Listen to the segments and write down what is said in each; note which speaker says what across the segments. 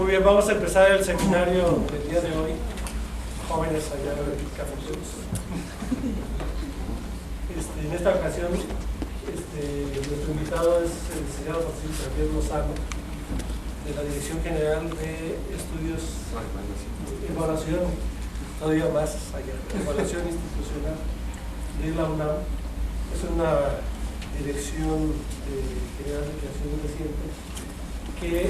Speaker 1: Muy bien, vamos a empezar el seminario del día de hoy. Jóvenes allá en Café Todos. En esta ocasión, nuestro invitado es el licenciado Francisco Javier Lozano, de la Dirección General de Estudios Evaluación, todavía más allá, Evaluación Institucional de la UNAM. Es una dirección general de creación reciente que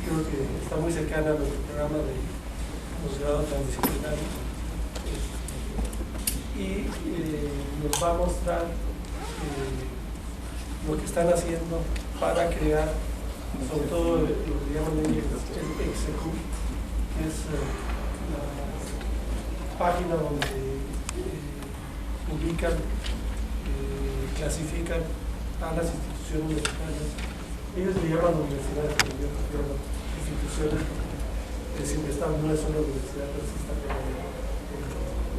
Speaker 1: creo que está muy cercana a nuestro programa de posgrado transdisciplinario, y nos va a mostrar lo que están haciendo para crear, sobre todo lo que llaman el EXECU, que es la página donde publican, clasifican a las instituciones mexicanas. Ellos le llaman universidades, pero yo prefiero instituciones, porque siempre están, no es una universidad, pero sí está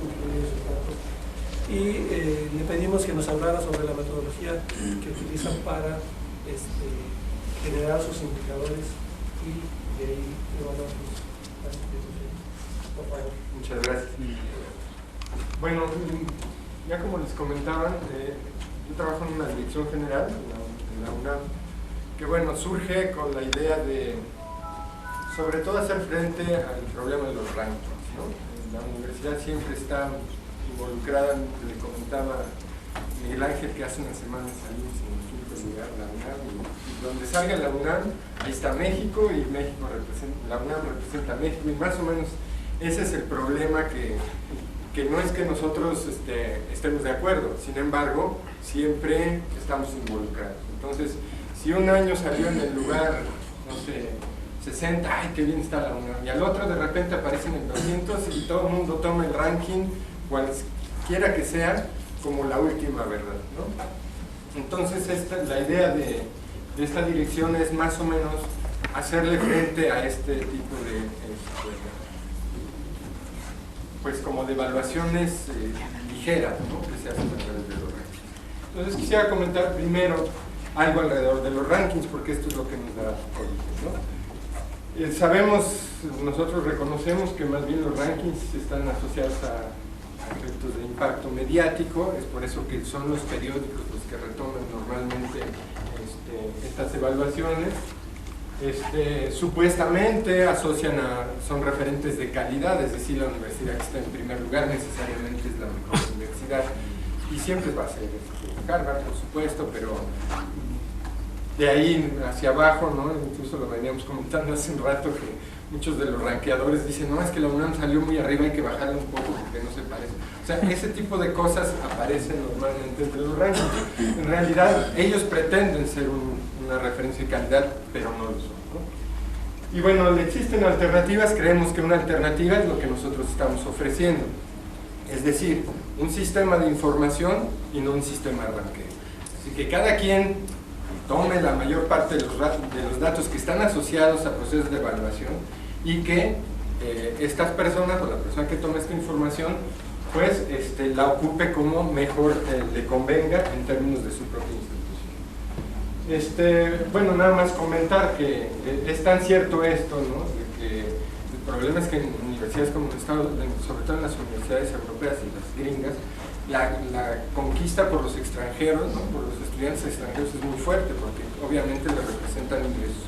Speaker 1: incluidos sus datos. Y le pedimos que nos hablara sobre la metodología que utilizan para generar sus indicadores y de ahí evaluar sus instituciones. Por favor.
Speaker 2: Muchas gracias. Bueno, ya como les comentaban, yo trabajo en una dirección general en la UNAM, que bueno, surge con la idea de, sobre todo, hacer frente al problema de los rankings, ¿no? La universidad siempre está involucrada, le comentaba Miguel Ángel que hace unas semanas salimos en el quinto lugar, la UNAM, y donde salga la UNAM, ahí está México, y México representa, la UNAM representa a México, y más o menos ese es el problema que no es que nosotros estemos de acuerdo, sin embargo, siempre estamos involucrados. Entonces, si un año salió en el lugar, no sé, 60, ¡ay, qué bien está la UNAM! Y al otro de repente aparece en el 200 y todo el mundo toma el ranking, cualquiera que sea, como la última verdad, ¿no? Entonces, la idea de esta dirección es más o menos hacerle frente a este tipo de, pues como de evaluaciones ligeras, ¿no?, que se hacen a través de los rankings. Entonces, quisiera comentar primero algo alrededor de los rankings, porque esto es lo que nos da origen, ¿no? Sabemos, nosotros reconocemos que más bien los rankings están asociados a efectos de impacto mediático, es por eso que son los periódicos los que retoman normalmente estas evaluaciones. Supuestamente son referentes de calidad, es decir, la universidad que está en primer lugar necesariamente es la mejor universidad, y siempre va a ser Harvard, por supuesto, pero de ahí hacia abajo, ¿no? Incluso lo veníamos comentando hace un rato, que muchos de los rankeadores dicen, no, es que la UNAM salió muy arriba, hay que bajarla un poco porque no se parece. O sea, ese tipo de cosas aparecen normalmente entre los rankings. En realidad, ellos pretenden ser una referencia de calidad, pero no lo son, ¿no? Y bueno, le existen alternativas. Creemos que una alternativa es lo que nosotros estamos ofreciendo, es decir, un sistema de información y no un sistema de ranqueo. Así que cada quien tome la mayor parte de los datos que están asociados a procesos de evaluación, y que estas personas, o la persona que tome esta información, pues la ocupe como mejor le convenga en términos de su propia institución. Bueno, nada más comentar que es tan cierto esto, ¿no?, de que el problema es que en universidades como Estados Unidos, sobre todo en las universidades europeas y las gringas, la conquista por los extranjeros, ¿no?, por los estudiantes extranjeros es muy fuerte, porque obviamente les representan ingresos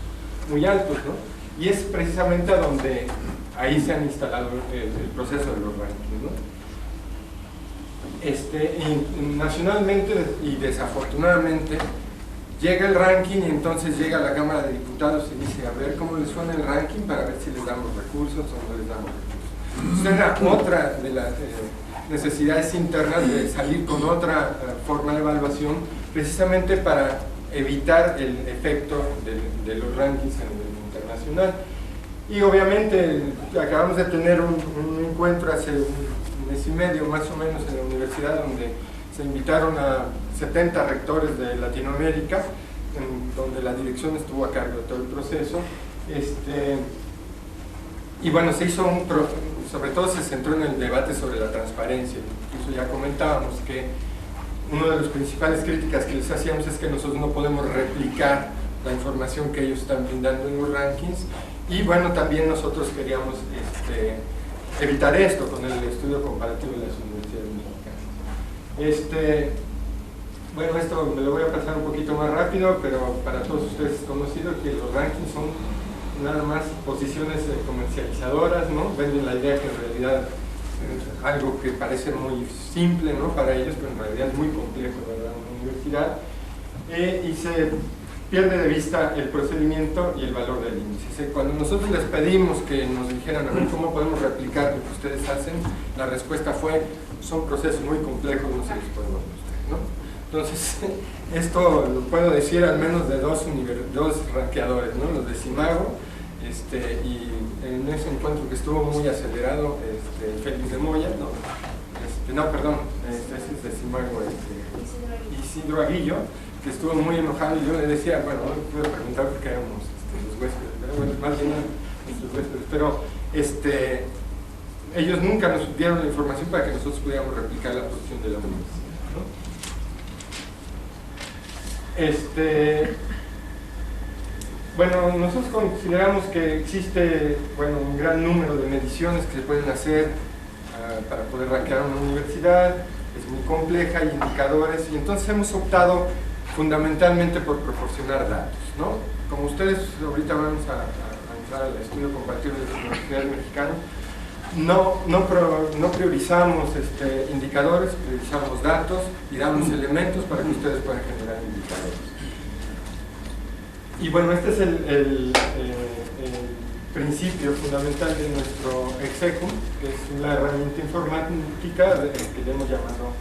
Speaker 2: muy altos, ¿no? Y es precisamente a donde ahí se han instalado el proceso de los rankings, ¿no? Y nacionalmente y desafortunadamente llega el ranking, y entonces llega a la Cámara de Diputados y dice, a ver cómo les suena el ranking para ver si les damos recursos o no les damos recursos. Entonces era otra de las necesidades internas de salir con otra forma de evaluación, precisamente para evitar el efecto de los rankings a nivel internacional. Y obviamente acabamos de tener un encuentro hace un mes y medio más o menos en la universidad, donde se invitaron a 70 rectores de Latinoamérica, donde la dirección estuvo a cargo de todo el proceso. Y bueno, se hizo sobre todo se centró en el debate sobre la transparencia. Incluso ya comentábamos que una de las principales críticas que les hacíamos es que nosotros no podemos replicar la información que ellos están brindando en los rankings. Y bueno, también nosotros queríamos evitar esto con el estudio comparativo de las universidades mexicanas. Bueno, esto me lo voy a pasar un poquito más rápido, pero para todos ustedes es conocido que los rankings son nada más posiciones comercializadoras, ¿no? Venden la idea que en realidad es algo que parece muy simple, ¿no?, para ellos, pero en realidad es muy complejo, ¿verdad?, una universidad, y se pierde de vista el procedimiento y el valor del índice. Cuando nosotros les pedimos que nos dijeran a ver cómo podemos replicar lo que ustedes hacen, la respuesta fue: son procesos muy complejos, no se los podemos mostrar, ¿no? Entonces, esto lo puedo decir al menos de dos rankeadores, ¿no?, los de Simago, y en ese encuentro que estuvo muy acelerado, Félix de Moya, ese es de Simago, Isidro Aguillo, que estuvo muy enojado, y yo le decía, bueno, no puedo preguntar porque éramos los huéspedes, pero bueno, más bien nuestros huéspedes, pero ellos nunca nos dieron la información para que nosotros pudiéramos replicar la posición de la universidad, ¿no? Bueno, nosotros consideramos que existe, bueno, un gran número de mediciones que se pueden hacer para poder rankear una universidad. Es muy compleja, hay indicadores, y entonces hemos optado fundamentalmente por proporcionar datos, ¿no? Como ustedes ahorita vamos a entrar al estudio comparativo de las universidades mexicanas, no priorizamos indicadores, priorizamos datos y damos elementos para que ustedes puedan generar indicadores. Y bueno, este es el principio fundamental de nuestro Execum, que es la herramienta informática que le hemos llamado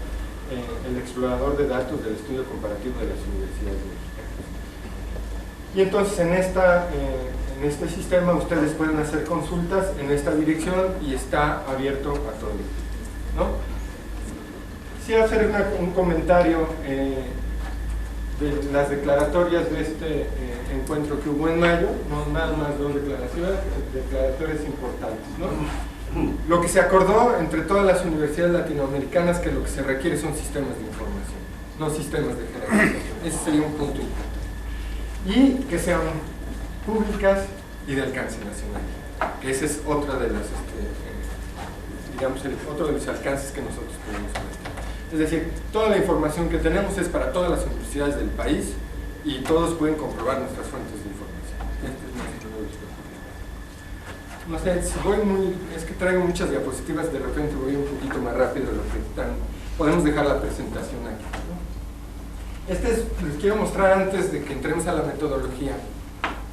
Speaker 2: el explorador de datos del estudio comparativo de las universidades mexicanas. Y entonces en este sistema ustedes pueden hacer consultas en esta dirección y está abierto a todo el mundo, ¿no? Quisiera hacer un comentario de las declaratorias de este encuentro que hubo en mayo, no nada más dos declaratorias importantes, ¿no? Lo que se acordó entre todas las universidades latinoamericanas, que lo que se requiere son sistemas de información, no sistemas de jerarquización. Ese sería un punto importante. Y que sean públicas y de alcance nacional, que ese es otra de las, otro de los alcances que nosotros podemos prestar. Es decir, toda la información que tenemos es para todas las universidades del país y todos pueden comprobar nuestras fuentes de información. Este es nuestro nuevo. No sé, si es que traigo muchas diapositivas, de repente voy un poquito más rápido de lo que están. Podemos dejar la presentación aquí, ¿no? Les quiero mostrar, antes de que entremos a la metodología,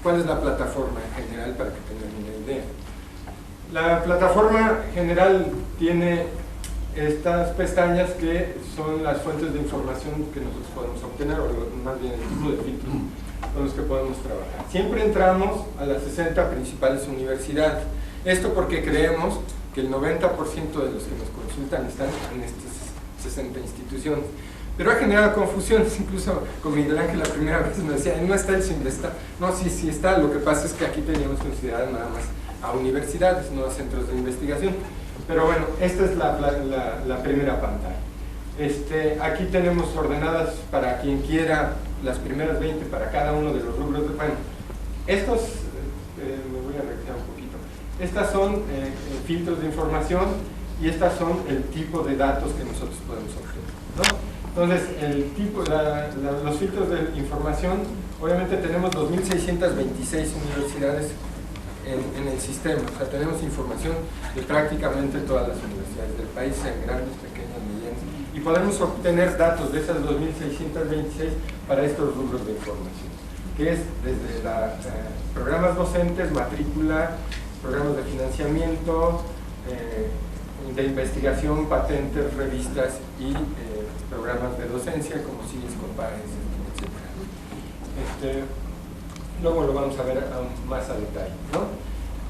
Speaker 2: cuál es la plataforma en general para que tengan una idea. La plataforma general tiene estas pestañas que son las fuentes de información que nosotros podemos obtener, o más bien el tipo de filtros con los que podemos trabajar. Siempre entramos a las 60 principales universidades. Esto porque creemos que el 90% de los que nos consultan están en estas 60 instituciones. Pero ha generado confusiones, incluso con Miguel Ángel la primera vez me decía, no está el Sinvesta. No, sí está, lo que pasa es que aquí teníamos considerado nada más a universidades, no a centros de investigación. Pero bueno, esta es la primera pantalla. Aquí tenemos ordenadas, para quien quiera, las primeras 20 para cada uno de los rubros. Bueno, estos, me voy a regresar un poquito. Estas son filtros de información y estas son el tipo de datos que nosotros podemos obtener, ¿no? Entonces, los filtros de información, obviamente tenemos 2.626 universidades en el sistema, o sea, tenemos información de prácticamente todas las universidades del país, en grandes, pequeñas, medianas, y podemos obtener datos de esas 2.626 para estos rubros de información, que es desde programas docentes, matrícula, programas de financiamiento, de investigación, patentes, revistas y programas de docencia como CIES, COPAES, etc. Luego lo vamos a ver más a detalle, ¿no?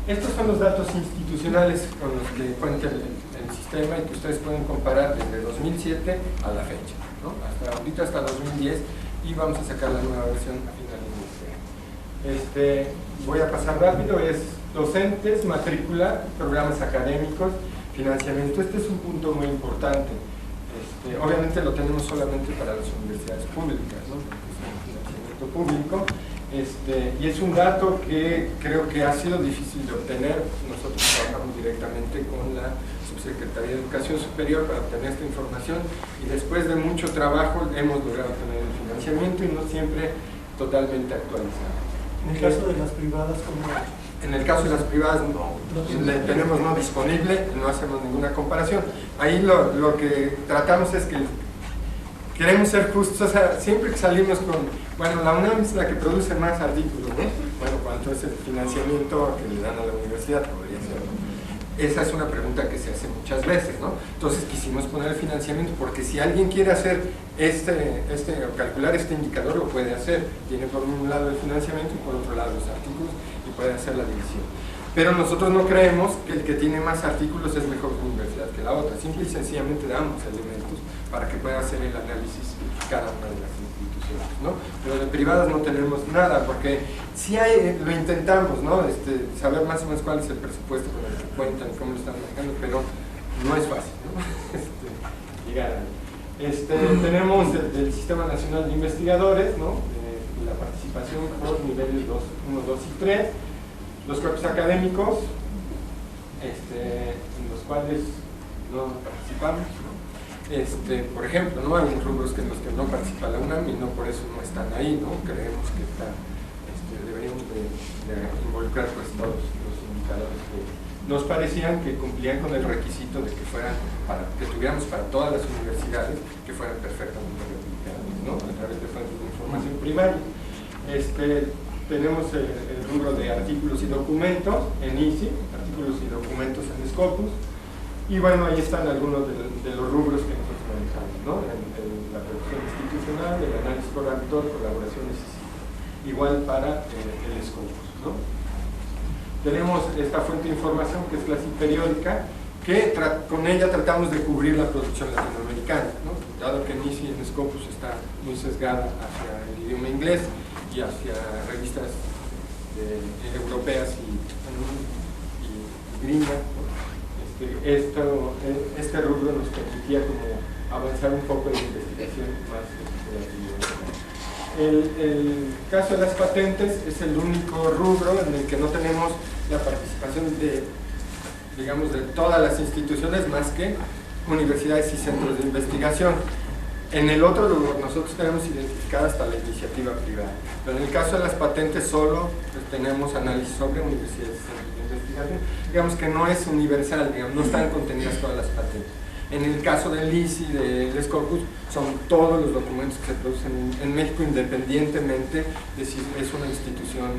Speaker 2: Estos son los datos institucionales con los que cuenta el sistema y que ustedes pueden comparar desde 2007 a la fecha, ¿no? Ahorita hasta 2010, y vamos a sacar la nueva versión a finales de este año. Voy a pasar rápido, es docentes, matrícula, programas académicos, financiamiento. Este es un punto muy importante. Obviamente lo tenemos solamente para las universidades públicas, ¿no? Porque es un financiamiento público. Y es un dato que creo que ha sido difícil de obtener. Nosotros trabajamos directamente con la Subsecretaría de Educación Superior para obtener esta información y después de mucho trabajo hemos logrado tener el financiamiento y no siempre totalmente actualizado.
Speaker 1: En el caso de las privadas, ¿cómo?
Speaker 2: En el caso de las privadas tenemos no disponible, no hacemos ninguna comparación. Ahí lo que tratamos es que queremos ser justos, o sea, siempre que salimos con, bueno, la UNAM es la que produce más artículos, ¿no? Bueno, ¿cuánto es el financiamiento que le dan a la universidad? Podría ser, ¿no? Esa es una pregunta que se hace muchas veces, ¿no? Entonces quisimos poner el financiamiento porque si alguien quiere hacer calcular este indicador, lo puede hacer. Tiene por un lado el financiamiento y por otro lado los artículos y puede hacer la división. Pero nosotros no creemos que el que tiene más artículos es mejor que una universidad que la otra. Simple y sencillamente damos elementos para que pueda hacer el análisis cada una de las instituciones, ¿no? Pero de privadas no tenemos nada, porque sí lo intentamos, ¿no? Saber más o menos cuál es el presupuesto con el que cuentan y cómo lo están manejando, pero no es fácil, ¿no? Llegar ahí. Tenemos el Sistema Nacional de Investigadores, ¿no? La participación por niveles 1, 2 y 3, los cuerpos académicos, en los cuales no participamos, ¿no? Por ejemplo, ¿no? Hay rubros en los que no participa la UNAM y no por eso no están ahí, ¿no? Creemos que deberíamos de involucrar pues todos los indicadores que nos parecían que cumplían con el requisito de que fueran, que tuviéramos para todas las universidades, que fueran perfectamente replicables, ¿no? A través de fuentes de información primaria. Tenemos el rubro de artículos y documentos en ICI, artículos y documentos en Scopus. Y bueno, ahí están algunos de los rubros que nosotros manejamos, ¿no? La producción institucional, el análisis por autor, colaboraciones, igual para el Scopus, ¿no? Tenemos esta fuente de información que es clase periódica, que con ella tratamos de cubrir la producción latinoamericana, ¿no? Dado que en ICI y en Scopus está muy sesgada hacia el idioma inglés y hacia revistas europeas y gringas, ¿no? Este rubro nos permitía como avanzar un poco en la investigación más explorativa. El caso de las patentes es el único rubro en el que no tenemos la participación de, digamos, de todas las instituciones más que universidades y centros de investigación. En el otro rubro nosotros tenemos identificada hasta la iniciativa privada, pero en el caso de las patentes solo tenemos análisis sobre universidades y centros de investigación. Digamos que no es universal, digamos, no están contenidas todas las patentes. En el caso del ICI, del Scopus, son todos los documentos que se producen en México, independientemente de si es una institución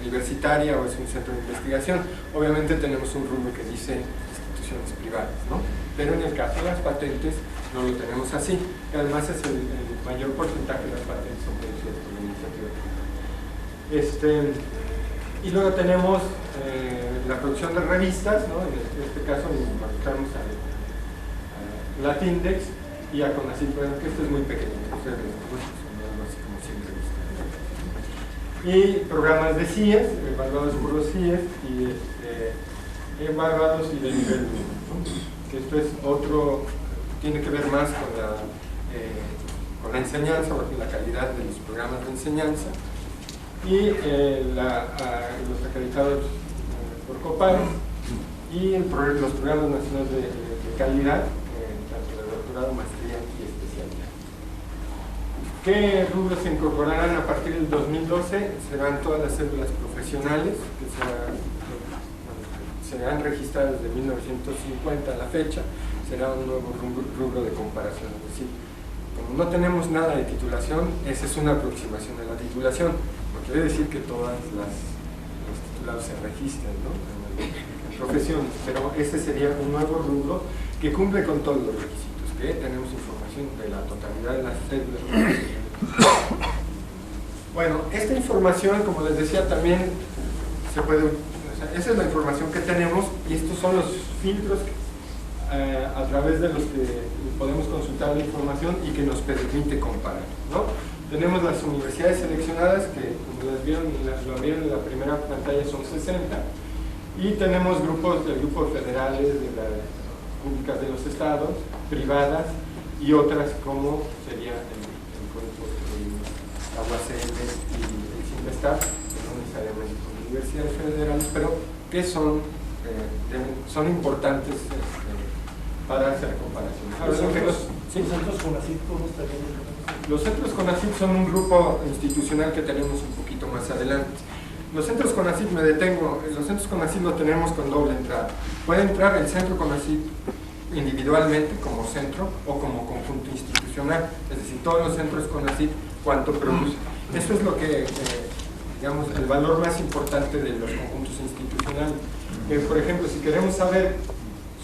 Speaker 2: universitaria o es un centro de investigación. Obviamente tenemos un rubro que dice instituciones privadas, ¿no? Pero en el caso de las patentes no lo tenemos así. Además es el mayor porcentaje de las patentes son producidas por la iniciativa privada. Y luego tenemos la producción de revistas, ¿no? En este caso manejamos a Latindex y a Conacit, pero que esto es muy pequeño, son algo así como 100 revistas. Y programas de CIES, evaluados por los CIES y evaluados y de nivel 1, ¿no? Que esto es otro, tiene que ver más con la enseñanza, con la calidad de los programas de enseñanza. Y los acreditados por COPAE y los programas nacionales de calidad, tanto de doctorado, maestría y especialidad. ¿Qué rubros se incorporarán a partir del 2012? Serán todas las cédulas profesionales que serán registradas desde 1950 a la fecha. Será un nuevo rubro de comparación, es decir, como no tenemos nada de titulación, esa es una aproximación de la titulación. Quiere decir que todos los titulados se registran, ¿no? en profesiones, pero este sería un nuevo rubro que cumple con todos los requisitos, que tenemos información de la totalidad de las cédulas. Bueno, esta información, como les decía, también se puede, esa es la información que tenemos y estos son los filtros a través de los que podemos consultar la información y que nos permite comparar, ¿no? Tenemos las universidades seleccionadas, que como lo vieron en la primera pantalla son 60, y tenemos grupos federales, de las públicas de los estados, privadas, y otras como sería el grupo la UACM y el CINVESTAB, que no necesariamente son universidades federales, pero que son importantes para hacer comparaciones.
Speaker 1: Los centros CONACYT, ¿cómo estarían?
Speaker 2: Los centros CONACYT son un grupo institucional que tenemos un poquito más adelante. Los centros CONACYT, me detengo, los centros CONACYT lo tenemos con doble entrada. Puede entrar el centro CONACYT individualmente como centro o como conjunto institucional, es decir, todos los centros CONACYT cuánto producen. Eso es lo que, digamos, el valor más importante de los conjuntos institucionales. Por ejemplo, si queremos saber,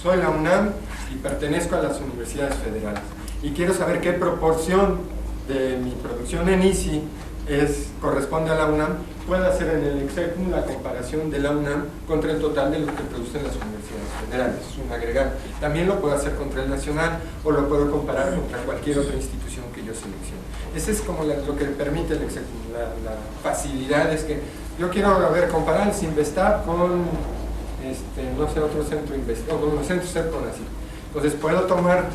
Speaker 2: soy la UNAM y pertenezco a las universidades federales y quiero saber qué proporción de mi producción en ICI corresponde a la UNAM, puedo hacer en el execum la comparación de la UNAM contra el total de lo que producen las universidades federales, es un agregado. También lo puedo hacer contra el nacional o lo puedo comparar contra cualquier otra institución que yo seleccione. Ese es como lo que permite el execum, la facilidad es que yo quiero comparar el CINVESTAB con no sé, otro centro o con los centros CONACYT. Entonces puedo tomar,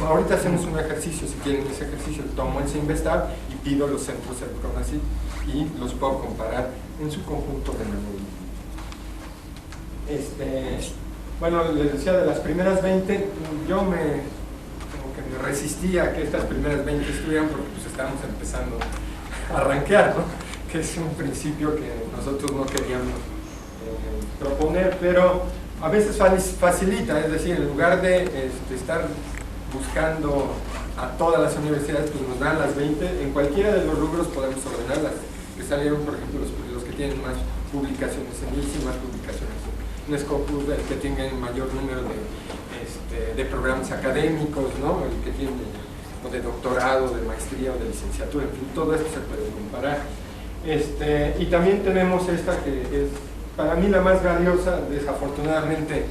Speaker 2: ahorita hacemos un ejercicio, si quieren ese ejercicio, tomo el CINVESTAB y pido los centros CONACYT y los puedo comparar en su conjunto de memoria. Bueno, les decía, de las primeras 20, yo como que me resistía a que estas primeras 20 estuvieran porque pues estamos empezando a rankear, ¿no? Que es un principio que nosotros no queríamos proponer, pero a veces facilita, es decir, en lugar de estar buscando a todas las universidades, pues nos dan las 20, en cualquiera de los rubros podemos ordenarlas, que salieron, por ejemplo, los que tienen más publicaciones en ICI, más publicaciones en Scopus, el que tenga el mayor número de programas académicos, ¿no? El que tiene de doctorado, de maestría o de licenciatura, en fin, todo esto se puede comparar. Y también tenemos esta que es para mí la más valiosa, desafortunadamente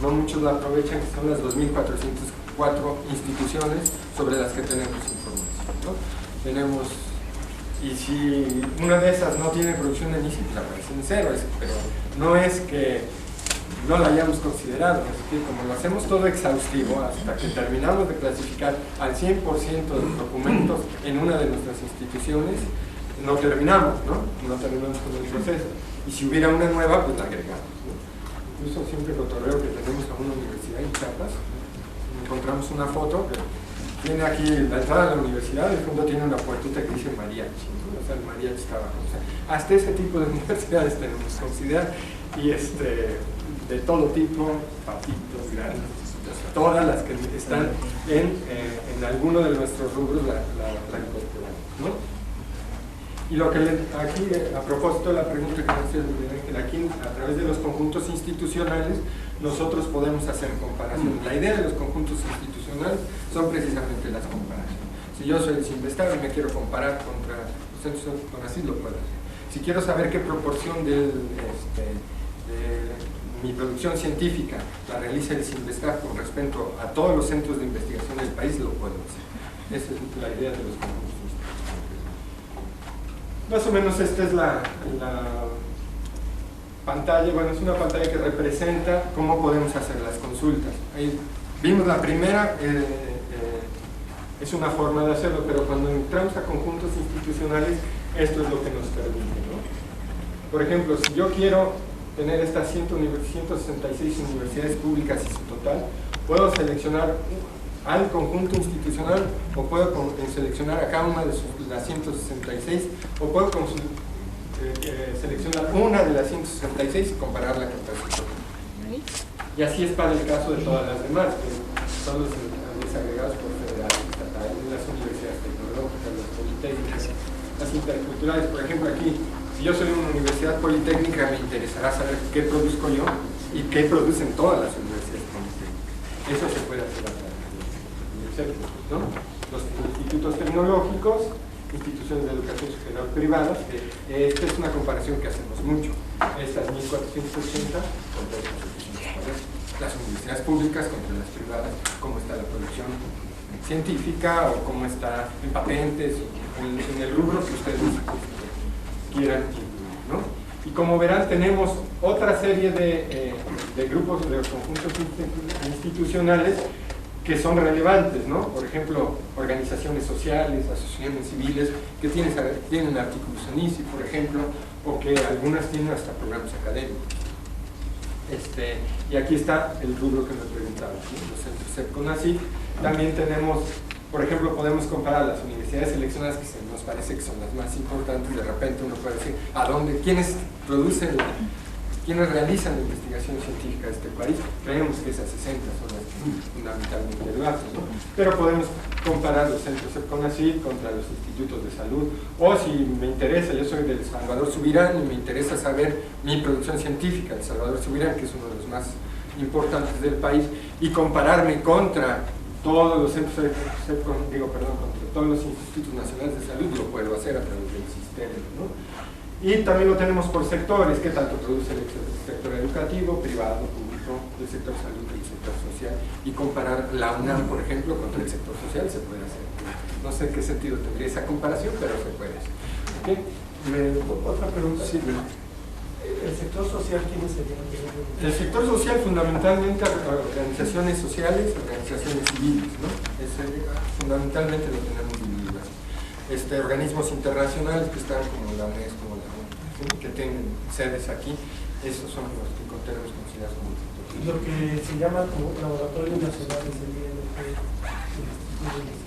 Speaker 2: no muchos la aprovechan, que son las 2.404 instituciones sobre las que tenemos información, ¿no? Y si una de esas no tiene producción en ICI, pues aparece en cero, pero no es que no la hayamos considerado, es que como lo hacemos todo exhaustivo, hasta que terminamos de clasificar al 100% de los documentos en una de nuestras instituciones, no terminamos, ¿no? No terminamos con el proceso. Y si hubiera una nueva, pues la agregamos, ¿no? Incluso siempre el cotorreo que tenemos a una universidad en Chiapas, encontramos una foto que tiene aquí la entrada de la universidad, el fondo tiene una puertita que dice mariachi, ¿no? O sea, el mariachi está abajo. O sea, hasta ese tipo de universidades tenemos que considerar, y de todo tipo, patitos, grandes, todas las que están en alguno de nuestros rubros la incorporamos, ¿no? Y lo que aquí, a propósito de la pregunta que nos hacía aquí, a través de los conjuntos institucionales, nosotros podemos hacer comparaciones. La idea de los conjuntos institucionales son precisamente las comparaciones. Si yo soy el CINVESTAB y me quiero comparar contra los centros CONACYT, lo puedo hacer. Si quiero saber qué proporción de mi producción científica la realiza el CINVESTAB con respecto a todos los centros de investigación del país, lo puedo hacer. Esa es la idea de los conjuntos institucionales. Más o menos esta es la pantalla. Bueno, es una pantalla que representa cómo podemos hacer las consultas. Ahí vimos la primera, es una forma de hacerlo, pero cuando entramos a conjuntos institucionales, esto es lo que nos permite, ¿no? Por ejemplo, si yo quiero tener estas 166 universidades públicas y su total, puedo seleccionar al conjunto institucional o puedo seleccionar a cada una de las 166 o puedo seleccionar una de las 166 y compararla con las. Y así es para el caso de todas las demás, que son los desagregados por federales, estatales, las universidades tecnológicas, las politécnicas, las interculturales. Por ejemplo, aquí, si yo soy una universidad politécnica, me interesará saber qué produzco yo y qué producen todas las universidades politécnicas. Eso se puede hacer a través, ¿no? Los institutos tecnológicos, instituciones de educación superior privadas, esta es una comparación que hacemos mucho. Estas 1480 contra las universidades públicas contra las privadas, cómo está la producción científica o cómo está en patentes, en el rubro que ustedes quieran incluir, ¿no? Y como verán, tenemos otra serie de grupos, de conjuntos institucionales que son relevantes, ¿no? Por ejemplo, organizaciones sociales, asociaciones civiles que tienen artículos en ISI, por ejemplo, o que algunas tienen hasta programas académicos. Y aquí está el rubro que me preguntaba, ¿sí? Los centros CEP-CONACYT. También tenemos, por ejemplo, podemos comparar las universidades seleccionadas que nos parece que son las más importantes. De repente uno puede decir, ¿quiénes realizan la investigación científica de este país? Creemos que esas 60 son las que fundamentalmente lo hacen, ¿no? Pero podemos comparar los centros CEP-CONACYT contra los institutos de salud, o si me interesa, yo soy del Salvador Subirán y me interesa saber mi producción científica del Salvador Subirán, que es uno de los más importantes del país, y compararme contra todos los centros contra todos los institutos nacionales de salud, lo puedo hacer a través del sistema, ¿no? Y también lo tenemos por sectores, qué tanto produce el sector educativo, privado, público, el sector salud, el sector social, y comparar la UNAM, por ejemplo, contra el sector social se puede hacer. No sé qué sentido tendría esa comparación, pero se puede hacer. ¿Okay?
Speaker 1: Otra pregunta.
Speaker 2: Sí,
Speaker 1: ¿El sector social quiénes serían?
Speaker 2: El sector social fundamentalmente organizaciones sociales, organizaciones civiles, ¿no? Fundamentalmente lo tenemos dividido. Organismos internacionales que están como la UNESCO, que tienen sedes aquí, esos son los que tenemos considerados como institutos.
Speaker 1: Lo que se llama como laboratorios nacionales serían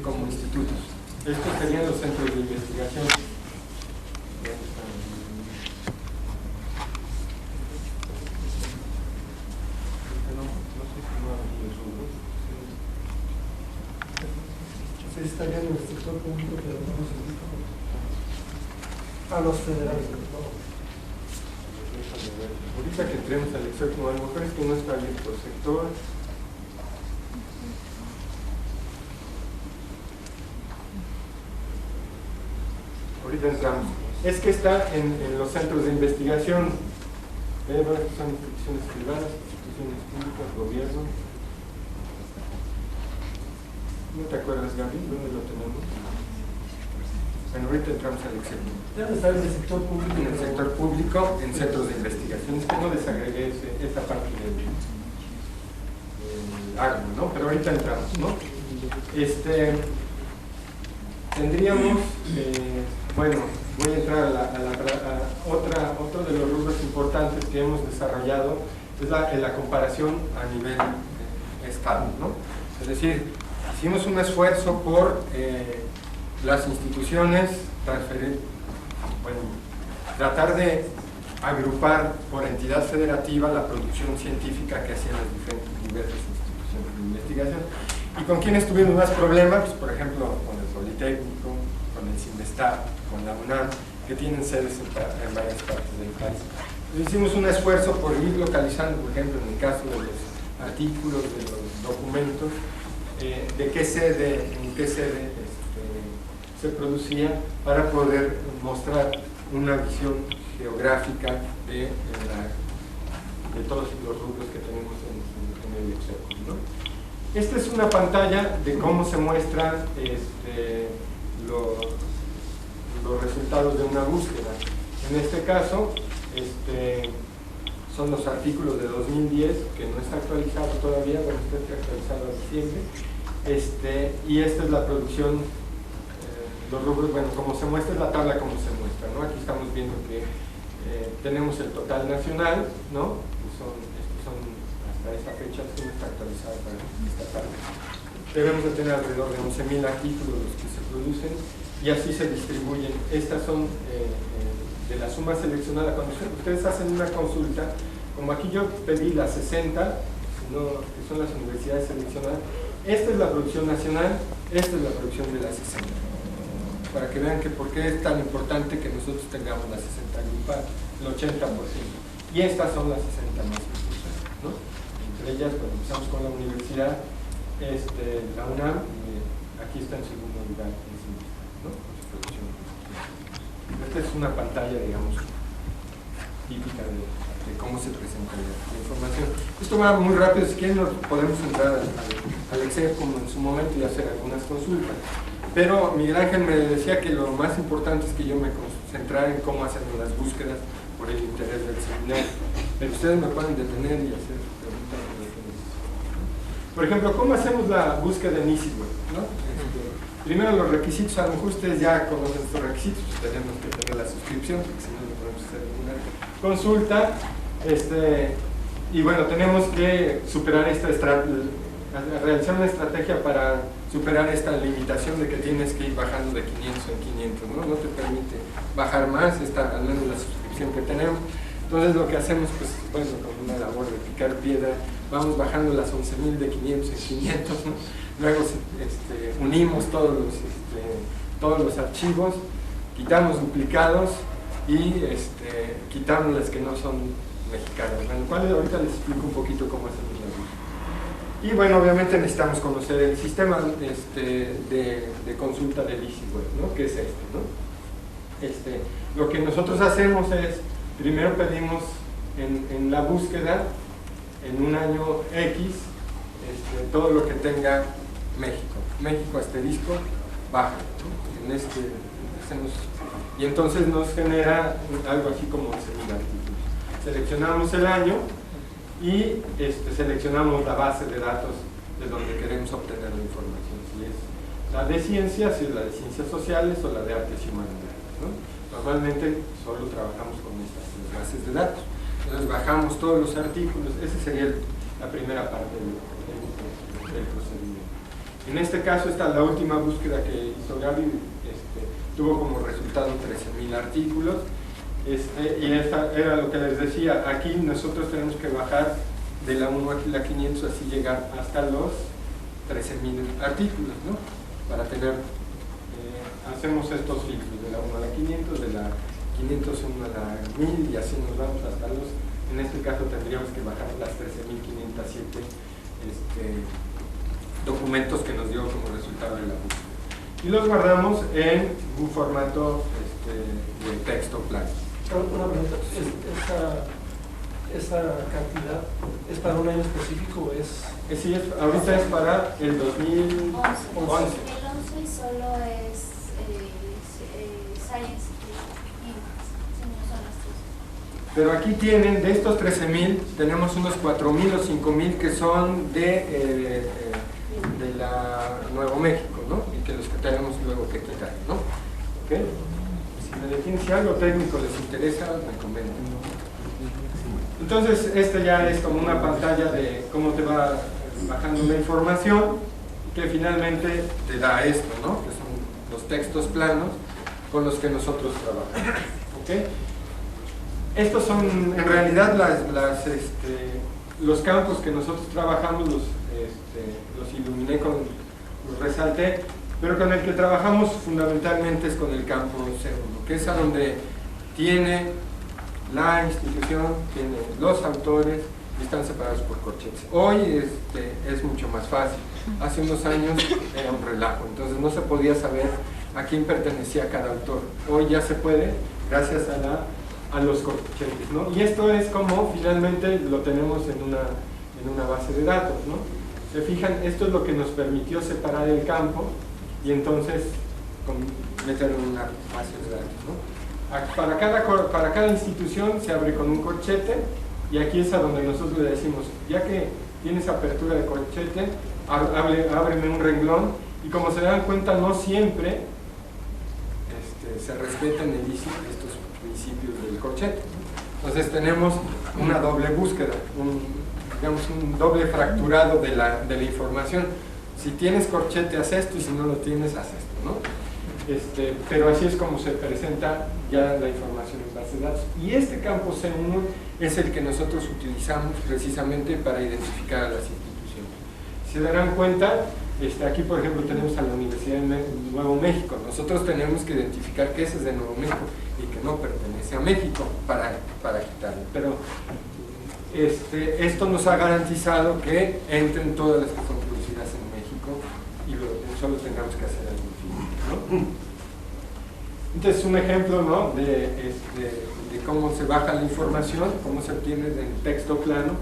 Speaker 2: como institutos. Estos serían los centros de investigación.
Speaker 1: Estarían en el sector público, pero no los a los federales, ¿no?
Speaker 2: Ahorita que entremos al experto, a lo mejor es que no está bien por sector. Ahorita entramos. Es que está en los centros de investigación. Son instituciones privadas, instituciones públicas, gobierno. ¿No te acuerdas, Gaby? ¿Dónde lo tenemos? Bueno, ahorita entramos al experto.
Speaker 1: Debe estar en el sector público.
Speaker 2: En el sector público, en centros de investigación. Es que no les agregué esta parte del árbol, ¿no? Pero ahorita entramos, ¿no? Tendríamos, bueno, voy a entrar a otro de los rubros importantes que hemos desarrollado, es la comparación a nivel estado, ¿no? Es decir, hicimos un esfuerzo por las instituciones tratar de agrupar por entidad federativa la producción científica que hacían las diversas instituciones de investigación. ¿Y con quiénes tuvimos más problemas? Pues, por ejemplo, con el Politécnico, con el CIMESTAP, con la UNAM, que tienen sedes en varias partes del país. Entonces, hicimos un esfuerzo por ir localizando, por ejemplo, en el caso de los artículos, de los documentos, de qué sede, en qué sede se producía, para poder mostrar una visión geográfica de todos los rubros que tenemos en el experto, ¿no? Esta es una pantalla de cómo se muestran los resultados de una búsqueda. En este caso, son los artículos de 2010, que no está actualizado todavía, bueno, está actualizado a diciembre, y esta es la producción, los rubros, bueno, como se muestra es la tabla como se muestra, ¿no? Aquí estamos viendo que tenemos el total nacional, ¿no? Estos son hasta esta fecha, que no está actualizado para esta parte. Debemos de tener alrededor de 11.000 artículos los que se producen, y así se distribuyen. Estas son de la suma seleccionada. Cuando ustedes hacen una consulta, como aquí yo pedí las 60, que son las universidades seleccionadas, esta es la producción nacional, esta es la producción de las 60, para que vean que por qué es tan importante que nosotros tengamos las 60 agrupadas, el 80%, y estas son las 60 más importantes, ¿no? Entre ellas, cuando empezamos con la universidad, la UNAM, aquí está en segundo lugar, ¿no? Esta es una pantalla, digamos, típica de cómo se presenta la información. Esto va muy rápido, si quieren podemos entrar al Excel como en su momento y hacer algunas consultas. Pero Miguel Ángel me decía que lo más importante es que yo me concentrara en cómo hacer las búsquedas por el interés del seminario. Pero ustedes me pueden detener y hacer preguntas. Por ejemplo, ¿cómo hacemos la búsqueda en EasyWeb, ¿no? Primero los requisitos, a lo mejor ustedes ya conocen estos requisitos, pues tenemos que tener la suscripción, porque si no podemos hacer ninguna consulta, y bueno, tenemos que superar realizar una estrategia para superar esta limitación de que tienes que ir bajando de 500 en 500, ¿no? No te permite bajar más, al menos la suscripción que tenemos. Entonces lo que hacemos, pues bueno, con una labor de picar piedra, vamos bajando las 11.000 de 500 en 500, ¿no? Luego unimos todos los archivos, quitamos duplicados y quitamos las que no son mexicanas, en lo cual ahorita les explico un poquito cómo hacemos la búsqueda. Y bueno, obviamente necesitamos conocer el sistema de consulta del EasyWeb, ¿no? Que es ¿no? Lo que nosotros hacemos es, primero pedimos en la búsqueda, en un año X, todo lo que tenga México asterisco, baja, ¿no? Y entonces nos genera algo así como 11.000 artículos. Seleccionamos el año y seleccionamos la base de datos de donde queremos obtener la información, si es la de ciencias, si es la de ciencias sociales o la de artes y humanidades, ¿no? Normalmente solo trabajamos con estas bases de datos. Entonces bajamos todos los artículos, esa sería la primera parte del procedimiento. En este caso, la última búsqueda que hizo Gaby tuvo como resultado 13.000 artículos, y esta era lo que les decía, aquí nosotros tenemos que bajar de la 1 a la 500, así llegar hasta los 13.000 artículos, ¿no? Para tener, hacemos estos filtros, de la 1 a la 500, de la 501 a la 1000, y así nos vamos hasta en este caso tendríamos que bajar las 13.507 documentos que nos dio como resultado de la búsqueda. Y los guardamos en un formato de texto plano.
Speaker 1: Una pregunta, ¿esa cantidad es para un año específico o es...?
Speaker 2: Sí, ahorita es para el 2011.
Speaker 3: El 11 solo es Science y
Speaker 2: pero aquí tienen, de estos 13.000, tenemos unos 4.000 o 5.000 que son de la Nuevo México, ¿no? Y que los que tenemos luego que quitar, ¿no? ¿Okay? Si me definen, si algo técnico les interesa, me comentan. Entonces, ya es como una pantalla de cómo te va bajando la información, que finalmente te da esto, ¿no? Que son los textos planos con los que nosotros trabajamos. ¿Okay? Estos son en realidad los campos que nosotros trabajamos, los iluminé, los resalté, pero con el que trabajamos fundamentalmente es con el campo C1, que es a donde tiene la institución, tiene los autores y están separados por corchetes. Hoy es mucho más fácil. Hace unos años era un relajo, entonces no se podía saber a quién pertenecía cada autor. Hoy ya se puede, gracias a los corchetes, ¿no? Y esto es como finalmente lo tenemos en una base de datos, ¿no? Se fijan, esto es lo que nos permitió separar el campo y entonces meterlo en una base de datos, ¿no? Para cada institución se abre con un corchete, y aquí es a donde nosotros le decimos, ya que tienes apertura de corchete, ábreme un renglón, y como se dan cuenta, no siempre se respetan estos principios del corchete. Entonces tenemos una doble búsqueda, un doble fracturado de la información. Si tienes corchete, haz esto, y si no lo tienes, haz esto, ¿no? Pero así es como se presenta ya la información en base de datos. Y este campo C1 es el que nosotros utilizamos precisamente para identificar a las instituciones. Si se darán cuenta, aquí por ejemplo tenemos a la Universidad de Nuevo México. Nosotros tenemos que identificar que ese es de Nuevo México y que no pertenece a México para quitarlo. Pero esto nos ha garantizado que entren todas las que son producidas en México y solo tengamos que hacer algún filtro, ¿no? Entonces un ejemplo, ¿no? de cómo se baja la información, cómo se obtiene en texto plano,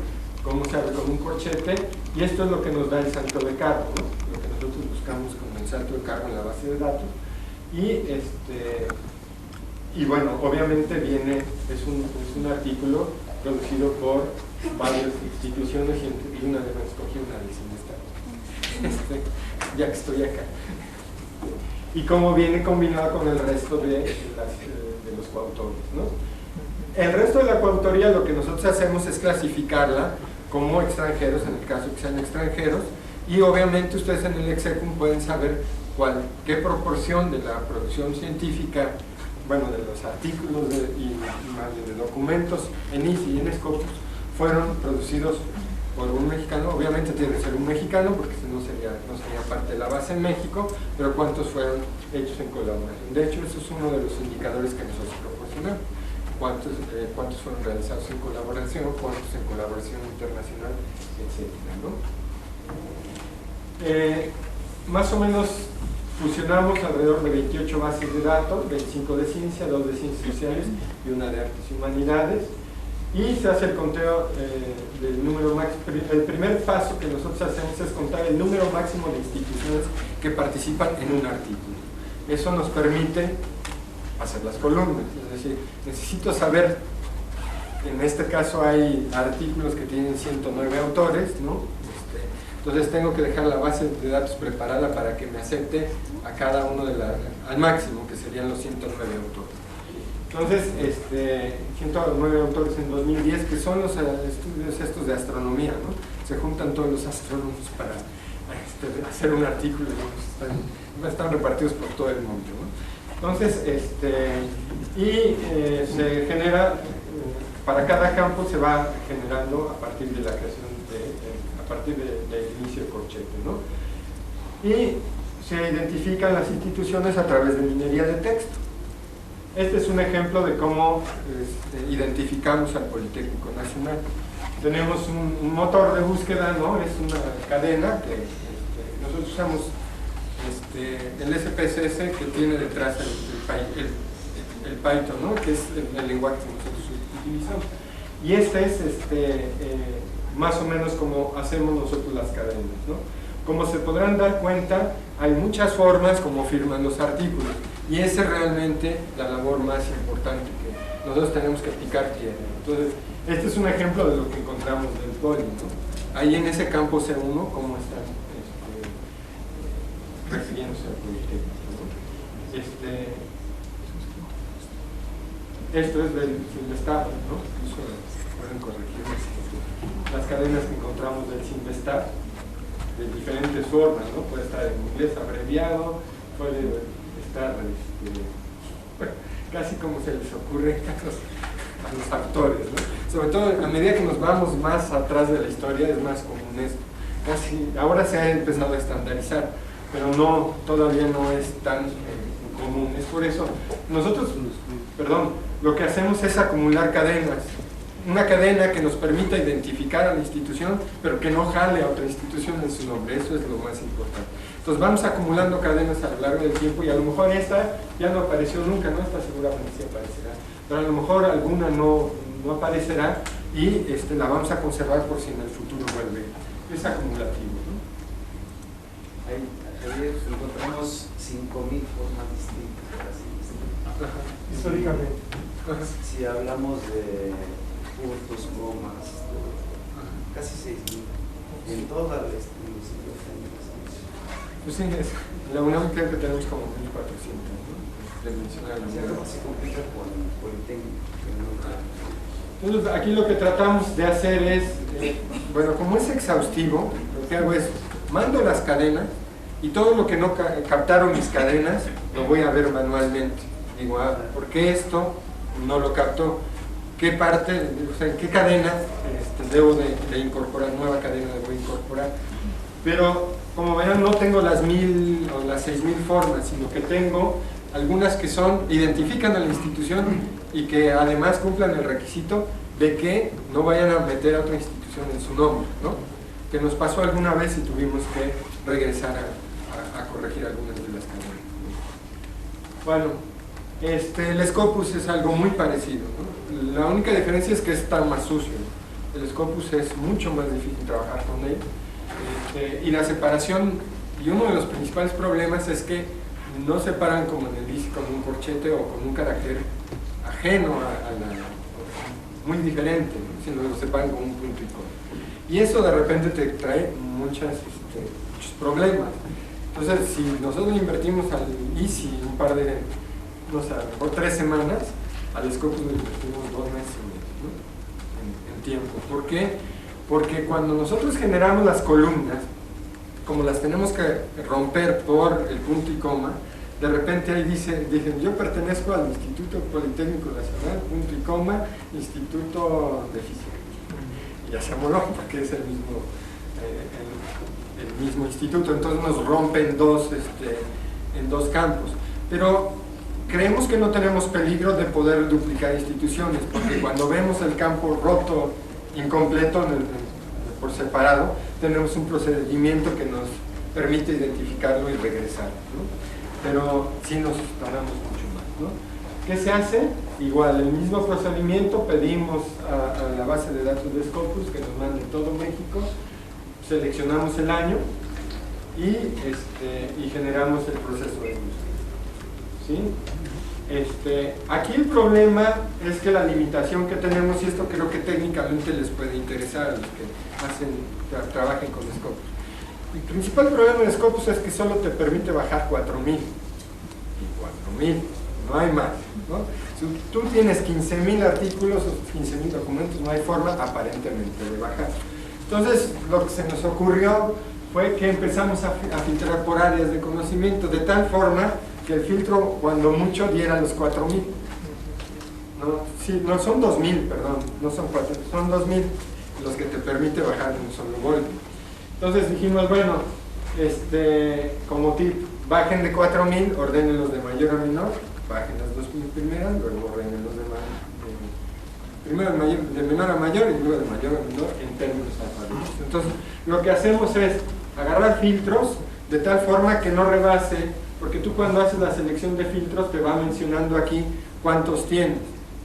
Speaker 2: cómo se abre con un corchete, y esto es lo que nos da el salto de cargo, ¿no? Lo que nosotros buscamos con el salto de cargo en la base de datos. Y y bueno, obviamente es un artículo producido por varias instituciones y una de las escogí una de Cinvestav, ya que estoy acá. Y como viene combinado con el resto de los coautores, ¿no? El resto de la coautoría lo que nosotros hacemos es clasificarla como extranjeros, en el caso que sean extranjeros, y obviamente ustedes en el Execum pueden saber qué proporción de la producción científica, bueno, de los artículos y más de documentos en ICI y en Scopus fueron producidos por un mexicano. Obviamente tiene que ser un mexicano porque si no sería parte de la base en México, pero cuántos fueron hechos en colaboración. De hecho, eso es uno de los indicadores que nosotros proporcionamos. Cuántos fueron realizados en colaboración, cuántos en colaboración internacional, etcétera, ¿no? Más o menos fusionamos alrededor de 28 bases de datos, 25 de ciencia, 2 de ciencias sociales y una de artes y humanidades, y se hace el conteo del número máximo. El primer paso que nosotros hacemos es contar el número máximo de instituciones que participan en un artículo. Eso nos permite hacer las columnas, es decir, necesito saber, en este caso hay artículos que tienen 109 autores, ¿no? Entonces tengo que dejar la base de datos preparada para que me acepte a cada uno al máximo, que serían los 109 autores. Entonces, 109 autores en 2010, que son los estudios estos de astronomía, ¿no? Se juntan todos los astrónomos para hacer un artículo y están repartidos por todo el mundo, ¿no? Entonces, se genera, para cada campo se va generando a partir de la creación, a partir del inicio de corchete, ¿no? Y se identifican las instituciones a través de minería de texto. Este es un ejemplo de cómo identificamos al Politécnico Nacional. Tenemos un motor de búsqueda, ¿no? Es una cadena que nosotros usamos el SPSS, que tiene detrás el Python, ¿no? Que es el lenguaje que nosotros utilizamos. Y este es más o menos como hacemos nosotros las cadenas, ¿no? Como se podrán dar cuenta, hay muchas formas como firman los artículos, y esa es realmente la labor más importante que nosotros tenemos que picar tierra. Entonces, este es un ejemplo de lo que encontramos del Poli, ¿no? Ahí en ese campo C1, cómo están refiriéndose al Politécnico, ¿no? Esto es del Cinvestav, ¿no? Eso pueden corregir las cadenas que encontramos del Cinvestav de diferentes formas, ¿no? Puede estar en inglés abreviado, puede estar bueno, casi como se les ocurre a los autores, ¿no? Sobre todo a medida que nos vamos más atrás de la historia es más común esto. Ahora se ha empezado a estandarizar, pero todavía no es tan común. Es por eso nosotros, lo que hacemos es acumular cadenas. Una cadena que nos permita identificar a la institución, pero que no jale a otra institución en su nombre. Eso es lo más importante. Entonces vamos acumulando cadenas a lo largo del tiempo, y a lo mejor esta ya no apareció nunca, no está seguramente sí aparecerá, pero a lo mejor alguna no aparecerá, y la vamos a conservar por si en el futuro vuelve. Es acumulativo, ¿no?
Speaker 4: Ahí encontramos 5.000 formas distintas de las instituciones.
Speaker 1: Históricamente.
Speaker 4: Si hablamos de puntos, comas, casi 6.000 en toda la enciclopedia.
Speaker 2: Pues sí, la UNAM creo que tenemos como 1.400, ¿no? De mencionar la UNAM.
Speaker 4: Se complica con el Politécnico.
Speaker 2: Entonces, aquí lo que tratamos de hacer es, bueno, como es exhaustivo, lo que hago es, mando las cadenas, y todo lo que no captaron mis cadenas, lo voy a ver manualmente. Digo, ¿por qué esto no lo captó? ¿Qué parte, o sea, qué cadena debo de incorporar, nueva cadena debo incorporar? Pero, como verán, no tengo las 1.000 o las 6.000 formas, sino que tengo algunas que identifican a la institución y que además cumplan el requisito de que no vayan a meter a otra institución en su nombre, ¿no? Que nos pasó alguna vez y tuvimos que regresar a corregir algunas de las cadenas. Bueno, el Scopus es algo muy parecido, ¿no? La única diferencia es que está más sucio. El Scopus es mucho más difícil trabajar con él, y la separación, y uno de los principales problemas es que no separan como en el ICI con un corchete o con un carácter ajeno muy diferente, ¿no? Sino lo separan con un punto y coma. Y eso de repente te trae muchos problemas. Entonces, si nosotros invertimos al ICI un par de, no sé, a lo mejor 3 semanas, al Scopus le invertimos 2 meses y medio, ¿no? en tiempo. ¿Por qué? Porque cuando nosotros generamos las columnas, como las tenemos que romper por el punto y coma, de repente ahí dicen, yo pertenezco al Instituto Politécnico Nacional, punto y coma, Instituto de Física. Y ya se amoló, porque es el mismo instituto, entonces nos rompe en dos campos. Pero creemos que no tenemos peligro de poder duplicar instituciones, porque cuando vemos el campo roto, incompleto, por separado, tenemos un procedimiento que nos permite identificarlo y regresar, ¿no? Pero sí nos tardamos mucho más, ¿no? ¿Qué se hace? Igual, el mismo procedimiento, pedimos a la base de datos de Scopus que nos mande todo México, seleccionamos el año y generamos el proceso de búsqueda, ¿sí? Aquí el problema es que la limitación que tenemos, y esto creo que técnicamente les puede interesar a los que trabajen con Scopus. El principal problema de Scopus es que solo te permite bajar 4000 y 4000, no hay más, ¿no? Si tú tienes 15.000 artículos o 15.000 documentos, no hay forma aparentemente de bajar. Entonces, lo que se nos ocurrió fue que empezamos a filtrar por áreas de conocimiento, de tal forma que el filtro, cuando mucho, diera los 4000. No, sí, no son 2000, perdón, no son 4000, son 2000 los que te permite bajar de un solo golpe. Entonces dijimos, bueno, como tip, bajen de 4000, ordénenlos de mayor a menor, bajen las 2000 primeras, luego ordénenlos primero de menor a mayor y luego de mayor a menor en términos alfabéticos. Entonces, lo que hacemos es agarrar filtros de tal forma que no rebase, porque tú cuando haces la selección de filtros te va mencionando aquí cuántos tienes,